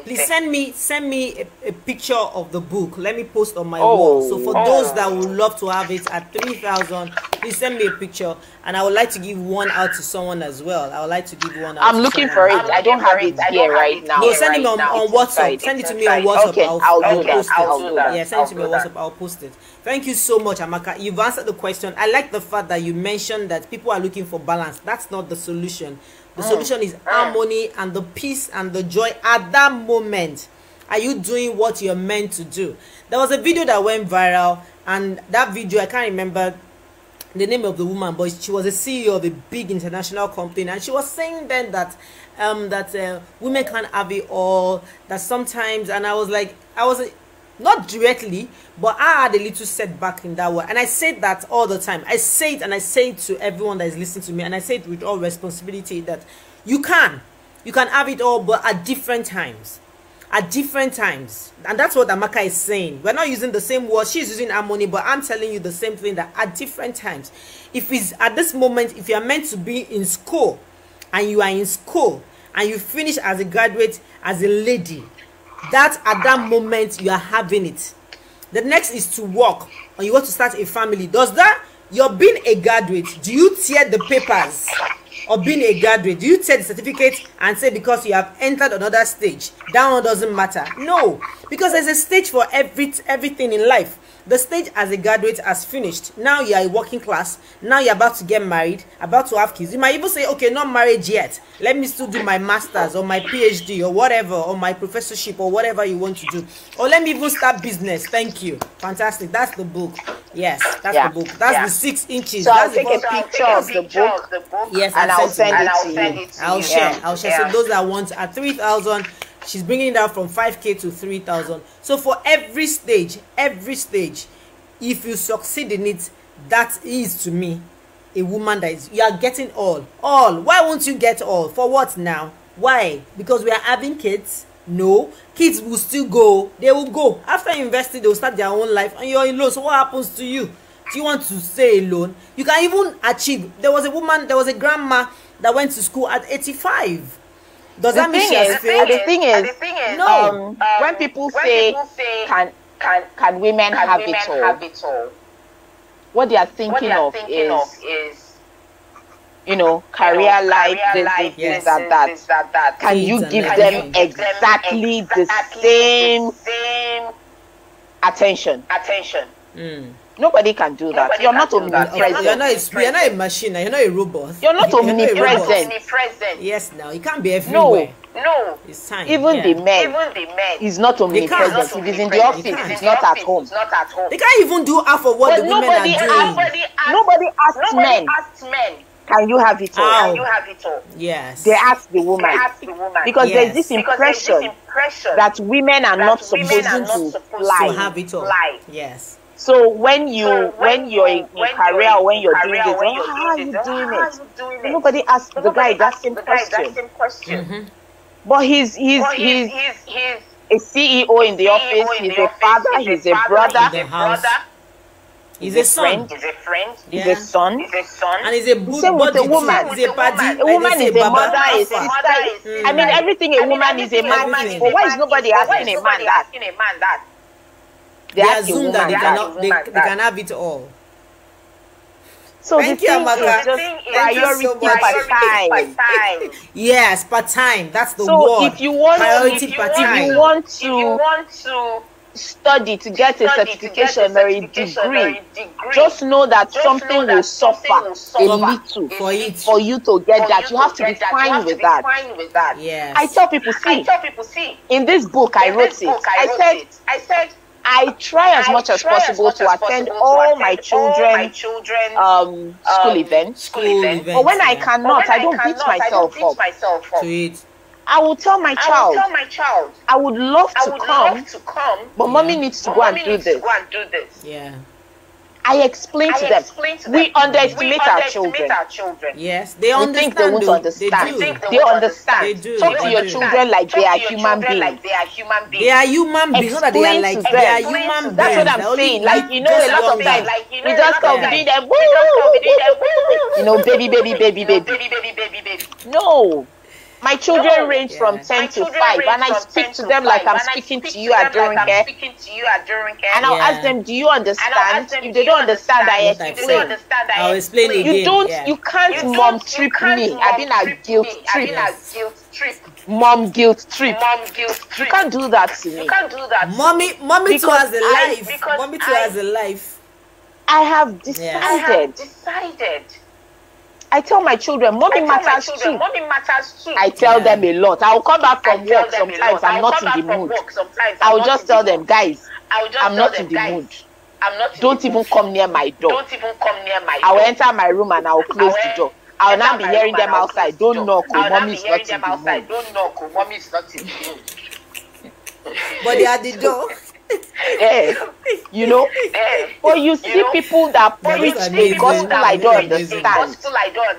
Please send me a picture of the book. Let me post on my wall. So for those that would love to have it at 3,000, please send me a picture, and I would like to give one out to someone as well. I would like to give one out. I'm looking for it. I don't have it here right now. No, send it on WhatsApp. Send it to me on WhatsApp. Okay, I'll post it. Yeah, send it to me on WhatsApp. I'll post it. Thank you so much, Amaka. You've answered the question. I like the fact that you mentioned that people are looking for balance. That's not the solution. The solution is harmony and the peace and the joy at that moment. Are you doing what you're meant to do? There was a video that went viral, and that video, I can't remember the name of the woman, but she was a CEO of a big international company, and she was saying then that women can't have it all, that sometimes, and I was not directly, but I had a little setback in that way. And I say that all the time. I say it, and I say it to everyone that is listening to me, and I say it with all responsibility that you can. You can have it all, but at different times. At different times. And that's what Amaka is saying. We're not using the same word. She's using harmony, but I'm telling you the same thing, that at different times. If it's at this moment, if you're meant to be in school, and you are in school, and you finish as a graduate, as a lady, that at that moment you are having it. The next is to work, and you want to start a family. Does that, you're being a graduate, do you tear the papers of being a graduate? Do you tear the certificate and say because you have entered another stage, that one doesn't matter? No, because there's a stage for everything in life. The stage as a graduate has finished. Now you are a working class. Now you're about to get married, about to have kids. You might even say, okay, not marriage yet. Let me still do my master's or my PhD or whatever, or my professorship or whatever you want to do. Or let me even start business. Thank you. Fantastic. That's the book. Yes, that's the book. That's the 6 inches. So that's I'll take a picture of the book. Yes, and I'll send it to you. I'll share. So those that want at 3,000, she's bringing it down from 5K to 3,000. So for every stage, if you succeed in it, that is to me a woman that is, you are getting all. Why won't you get all? For what now? Why? Because we are having kids? No, kids will still go. They will go after investing. They will start their own life, and you're alone. So what happens to you? Do you want to stay alone? You can even achieve. There was a grandma that went to school at 85. Does that mean she has failed? The thing is, no. When people say, can women have it all? What they are thinking of is, you know, career life, this, that. Can you give them exactly the same attention? Nobody can do that. You're not omnipresent. You're not a machine. You're not a robot. You're not omnipresent. Yes, now you can't be everywhere. No. It's time. Even the men is not omnipresent. If he's in the office, he's not at home. They can't even do half of what the women are doing. Nobody asks men, can you have it all? Yes. They ask the woman. Because there's this impression that women are not supposed to fly. To have it all. Yes. So when you're in career, or when you're doing this, how are you doing it? Nobody asks the guy that same question. But he's a CEO in the office. He's a father. He's a brother. He's a son. He's a son. And he's a same with a woman. He's a party. A woman is a mother, a sister. I mean, everything a woman is a man. But why is nobody asking a man that? They assume that they can have it all. So thank you, Amaka. Priority per time. Yes, per time. That's the so word. If you want to study to get a certification or a degree, just know that something will suffer a little for you to get that. You have to be fine with that. Yes. I tell people, see, in this book I wrote it. I said I try as much as possible to attend all my children's school events. But when I cannot, I don't beat myself up. I will tell my child, I would love to come, but mommy needs to go and do this. Yeah. I explain to them. We underestimate our children. Yes, they understand. We think they won't understand. They understand. They do. Talk to your children like they are human beings. They are human beings. Not that they are like they are human beings. That's what I'm saying. Like, you know, a lot of times we just come doing them. You know, baby. No. My children range from 10 to 5, and I speak to them like I'm speaking to you at Durunke. And I'll ask them, do you understand? If they don't understand, I explain. I'll explain again. You can't mom trip me. I've been a guilt trip. Mom guilt trip. You can't do that to me. Mommy too has a life. Mommy too has a life. I have decided. I tell my children, mommy matters too. I tell them a lot. I'll come back from work sometimes. I'm not in the mood. I'll just tell them, guys, I'm not in the mood. Don't even come near my door. I'll enter my room and I'll close the door. I'll now be hearing them outside. Don't knock. Mommy's not in the mood. But they are at the door. You know, but you see people that preach the gospel I don't understand.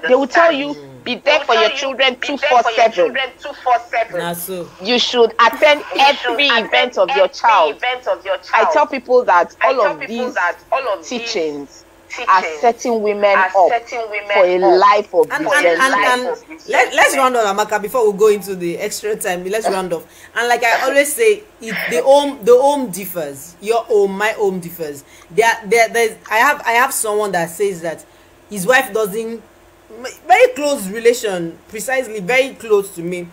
They will tell you be there for your children 247. So You should attend every event of your child. I tell people that all of these teachings are setting women up for a life of resentment. Let's round off, Amaka, before we go into the extra time. Let's round off. And like I always say, the home differs. Your home, my home differs. I have someone that says that his wife doesn't, very close relation, precisely very close to me.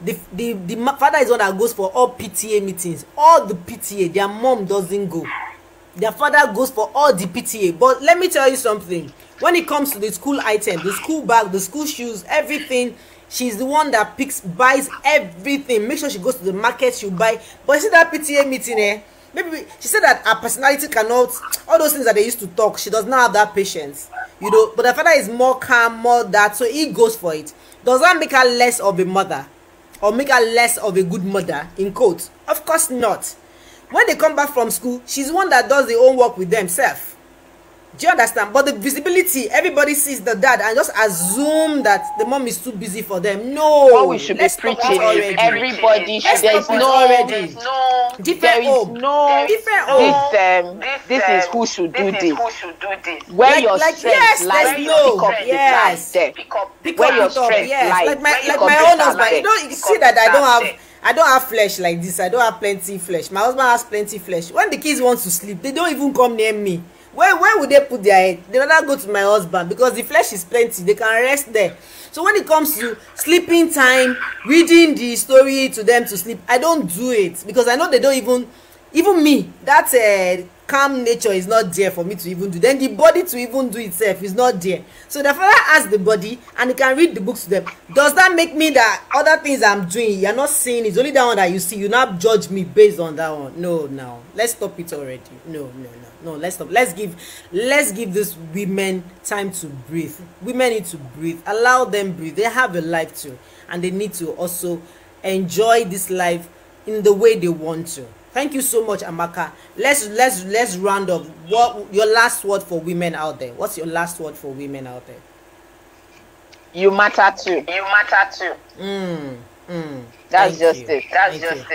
The father is one that goes for all PTA meetings, all the PTA. Their mom doesn't go. Their father goes for all the PTA. But let me tell you something. When it comes to the school item, the school bag, the school shoes, everything, she's the one that buys everything. Make sure she goes to the market, she'll buy. But you see that PTA meeting, maybe she said that her personality cannot, all those things that they used to talk, she does not have that patience. You know, but the father is more calm, more that, so he goes for it. Does that make her less of a mother? Or make her less of a good mother, in quotes? Of course not. When they come back from school, she's the one that does the homework with themselves. Do you understand? But the visibility, everybody sees the dad and just assume that the mom is too busy for them. No. What we should be preaching is everybody should. There is no different home. This is who should do this. Where your strength lies, pick up the class there. Where your strength lies, like my own husband. You know, you see that I don't have flesh like this. I don't have plenty flesh. My husband has plenty flesh. When the kids want to sleep, they don't even come near me. Where would they put their head? They rather go to my husband because the flesh is plenty. They can rest there. So when it comes to sleeping time, reading the story to them to sleep, I don't do it because I know they don't even me. That calm nature is not there for me to even do. Then the body to even do itself is not there. So the father has the body and he can read the books to them. Does that make me that other things I'm doing you're not seeing? It's only that one that you see. You not judge me based on that one. No. Let's stop it already. No. Let's stop. Let's give these women time to breathe. Women need to breathe. Allow them breathe. They have a life too, and they need to also enjoy this life in the way they want to. Thank you so much, Amaka. Let's round up. What your last word for women out there? What's your last word for women out there? You matter too. That's just it.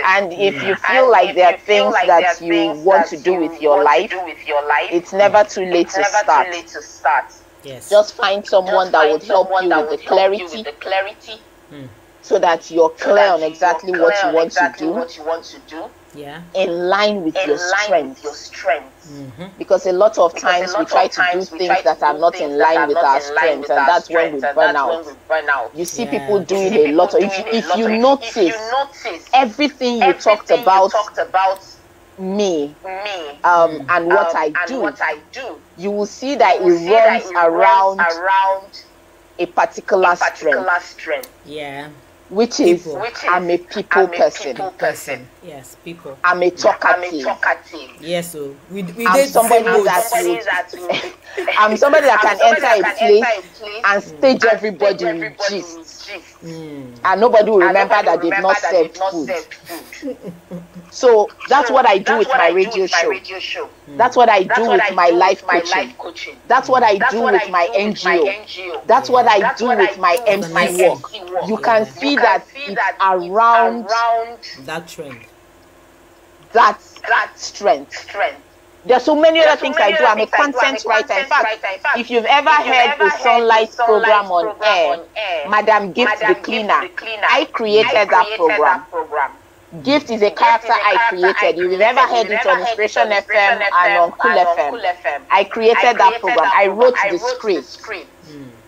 And if you feel like there are things that you want to do with your life, it's never too late to start. Yes. Just find someone that would help you with the clarity, so that you're clear on exactly what you want to do. Yeah. In line with your strength. Because a lot of times we try to do things that are not in line with our strengths, and that's when we burn out. You see people doing a lot of, if you notice everything you talked about me and what I do, you will see that it runs around a particular strength. Yeah. Which is I'm a people person. Yes, people. I'm a talkative. Yes, so I'm somebody that I'm somebody that can enter a place and stage everybody with gist. And nobody will remember that they've not served food. So that's what I do with my radio show. That's what I do with my life coaching. That's what I do with my NGO. That's what I do with my MC work. You can see that it's around that trend. That strength. There are so many other things I do. I'm a content writer. In fact, if you've ever heard the Sunlight program on air, Madam Gift the Cleaner, I created that program. Gift is a character I created. You've ever heard it on Inspiration FM and on Cool FM. I created that program. I wrote the script.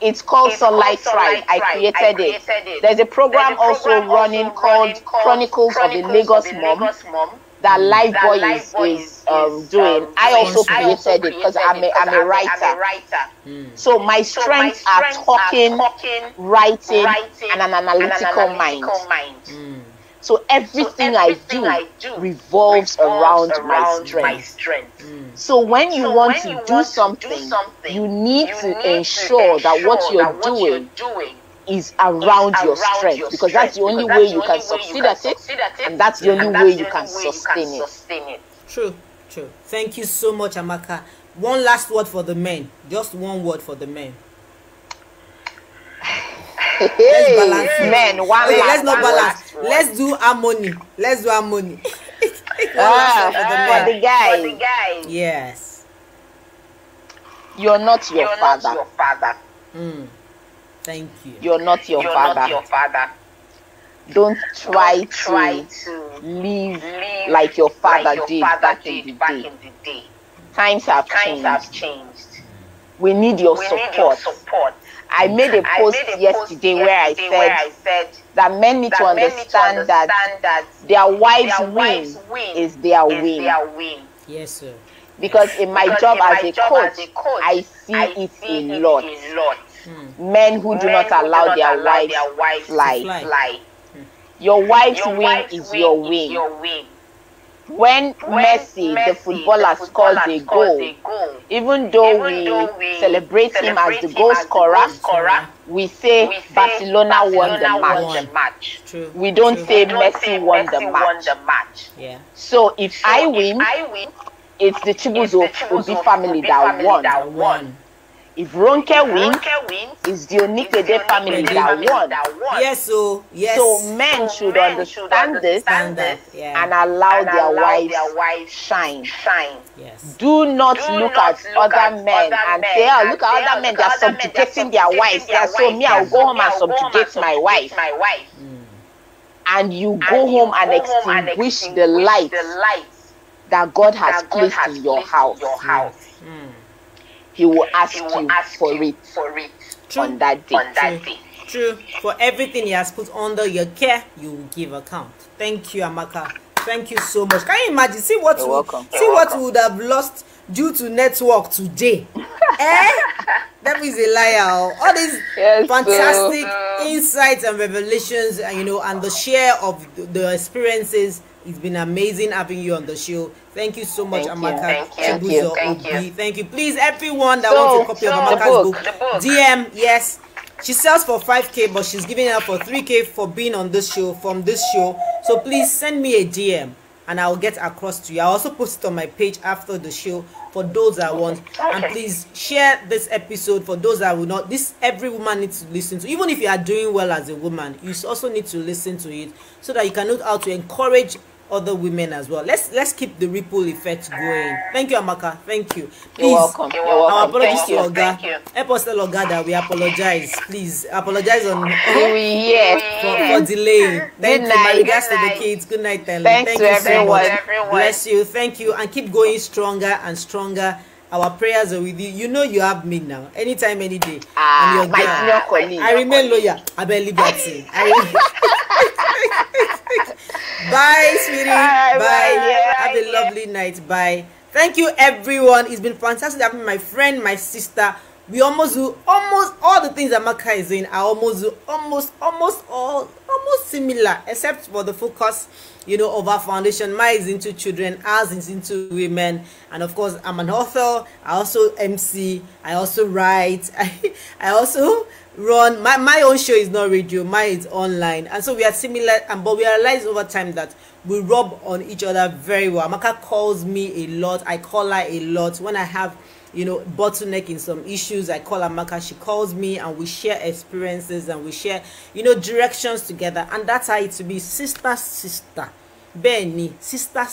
It's called Sunlight Tribe. I created it. There's a program also running called Chronicles of a Lagos Mom that Lifeboy is doing. I also created it because I'm a writer. So my strengths are talking, writing, and an analytical mind. So everything I do revolves around my strength. So when you want to do something, you need to ensure that what you're doing is around your strength, because that's the only way you can succeed at it, and that's the only way you can sustain it. True. Thank you so much, Amaka. One last word for the men. Just one word for the men. Let's balance it. Men, one Okay, last, let's not one balance. last. Let's do harmony. Let's do harmony. For the guys. Yes. You're not your father. Thank you. You're not your father. Don't try to live like your father did back in the day. Times have changed. We need your support. I made a post yesterday where I said that men need to understand that their wives' win is their win. Yes, sir. Because in my job as a coach, I see it a lot. Men who do not allow their wives fly. Your wife's win is your win. When Messi, the footballer, scores a goal, even though we celebrate him as the goal scorer, we say Barcelona won the match. True. We don't say Messi won the match. Yeah. So if I win, it's the Chibuzo-Obi family that won. If Ronke wins, it's the Onikede family that won. Yes, so yes. So men should understand this and allow their wives shine. Yes. Do not look at other men and say, oh, look at other men, they are subjugating their wives. So me, I'll go home and subjugate my wife. And you go home and extinguish the light that God has placed in your house. He will ask you for it on that day. True. For everything he has put under your care, you will give account. Thank you, Amaka. Thank you so much. Can you imagine? See what we would have lost due to network today. That is a liar. All these fantastic insights and revelations, and the share of the experiences. It's been amazing having you on the show. Thank you so much, Amaka Chibuzo-Obi. Thank you. Please, everyone that wants a copy of Amaka's book, DM, yes. She sells for 5K, but she's giving it up for 3K for being on this show, from this show. So please send me a DM and I'll get across to you. I'll also post it on my page after the show for those that want. And please share this episode for those that will not. This every woman needs to listen to. Even if you are doing well as a woman, you also need to listen to it so that you can know how to encourage other women as well. Let's keep the ripple effect going. Thank you, Amaka. Thank you. Please, you're welcome. Our apologies to Oga. Help us tell Oga that we apologize. Please apologize for delaying. Thank you. My regards to the kids. Good night, Ellen. Thanks to everyone. Bless you. Thank you, and keep going stronger and stronger. Our prayers are with you. You know you have me now. Anytime, any day. My senior colleague. I remain loyal. I believe that thing. Bye, sweetie. Bye. Have a lovely night. Bye. Thank you, everyone. It's been fantastic having my friend, my sister. We almost do all the things that Amaka is doing. I almost do almost similar, except for the focus, of our foundation. Mine is into children, ours is into women, and of course, I'm an author. I also MC. I also write. I also run my own show. Is not radio, mine is online, and so we are similar, but we realize over time that we rub on each other very well. Amaka calls me a lot, I call her a lot. When I have bottleneck in some issues, I call Amaka, she calls me, and we share experiences and we share directions together. And that's how it to be. Sister Benny, sister,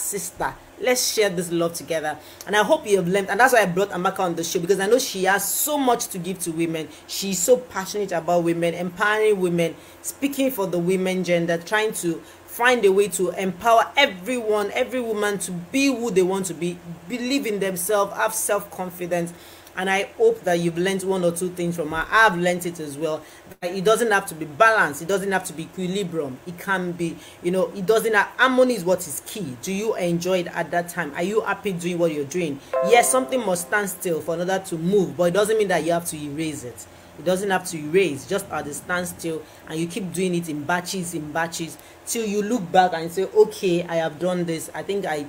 let's share this love together. And I hope you have learned, and that's why I brought Amaka on the show, because I know she has so much to give to women. She's so passionate about women, empowering women, speaking for the women gender, trying to find a way to empower everyone, every woman to be who they want to be, believe in themselves, have self-confidence. And I hope that you've learned one or two things from her. I've learned it as well. That it doesn't have to be balanced. It doesn't have to be equilibrium. It can be, it doesn't have, harmony is what is key. Do you enjoy it at that time? Are you happy doing what you're doing? Yes, something must stand still for another to move, but it doesn't mean that you have to erase it. It doesn't have to erase, just at the standstill, and you keep doing it in batches, till you look back and say, okay, I have done this. I think I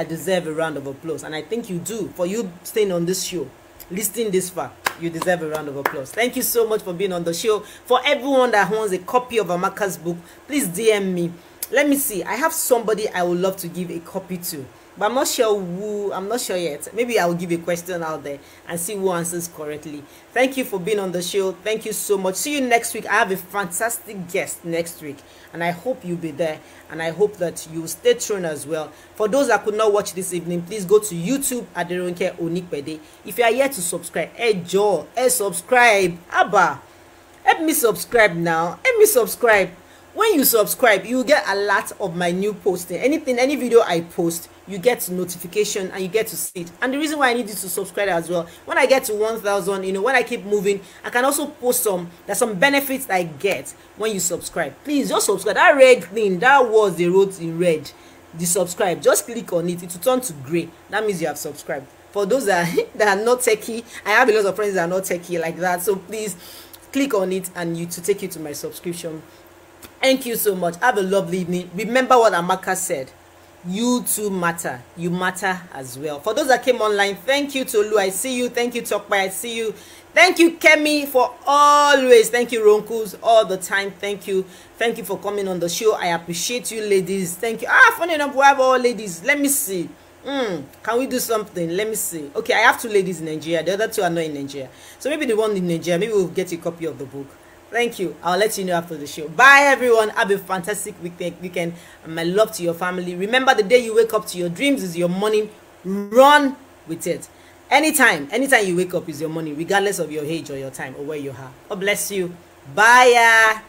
deserve a round of applause. And I think you do. For you staying on this show, listening this far, you deserve a round of applause. Thank you so much for being on the show. For everyone that wants a copy of Amaka's book, please DM me. Let me see. I have somebody I would love to give a copy to. but I'm not sure who. I'm not sure yet. Maybe I'll give a question out there and see who answers correctly. Thank you for being on the show. Thank you so much. See you next week. I have a fantastic guest next week, and I hope you'll be there, and I hope that you stay tuned as well. For those that could not watch this evening, please go to YouTube at Aderonke Onikpede. If you are yet to subscribe, subscribe. Abba, help me subscribe now. Help me subscribe. When you subscribe, you get a lot of my new posting. Any video I post, you get notification and you get to see it. And the reason why I need you to subscribe as well, when I get to 1,000, when I keep moving, I can also post there's some benefits I get when you subscribe. Please just subscribe. That red thing, that was the wrote in red, the subscribe, just click on it. It will turn to gray. That means you have subscribed. For those that are not techie, I have a lot of friends that are not techie like that, so please click on it and to take you to my subscription. Thank you so much. Have a lovely evening. Remember what Amaka said. You too matter. You matter as well. For those that came online, thank you, Tolu. I see you. Thank you, Tokpa. I see you. Thank you, Kemi, for always. Thank you, Ronkus, all the time. Thank you. Thank you for coming on the show. I appreciate you, ladies. Thank you. Funny enough, we have all ladies. Let me see. Can we do something? Let me see. Okay, I have 2 ladies in Nigeria. The other 2 are not in Nigeria. So maybe the one in Nigeria, maybe we'll get a copy of the book. Thank you. I'll let you know after the show. Bye, everyone. Have a fantastic weekend. And my love to your family. Remember, the day you wake up to your dreams is your morning. Run with it. Anytime you wake up is your morning, regardless of your age or your time or where you are. God bless you. Bye.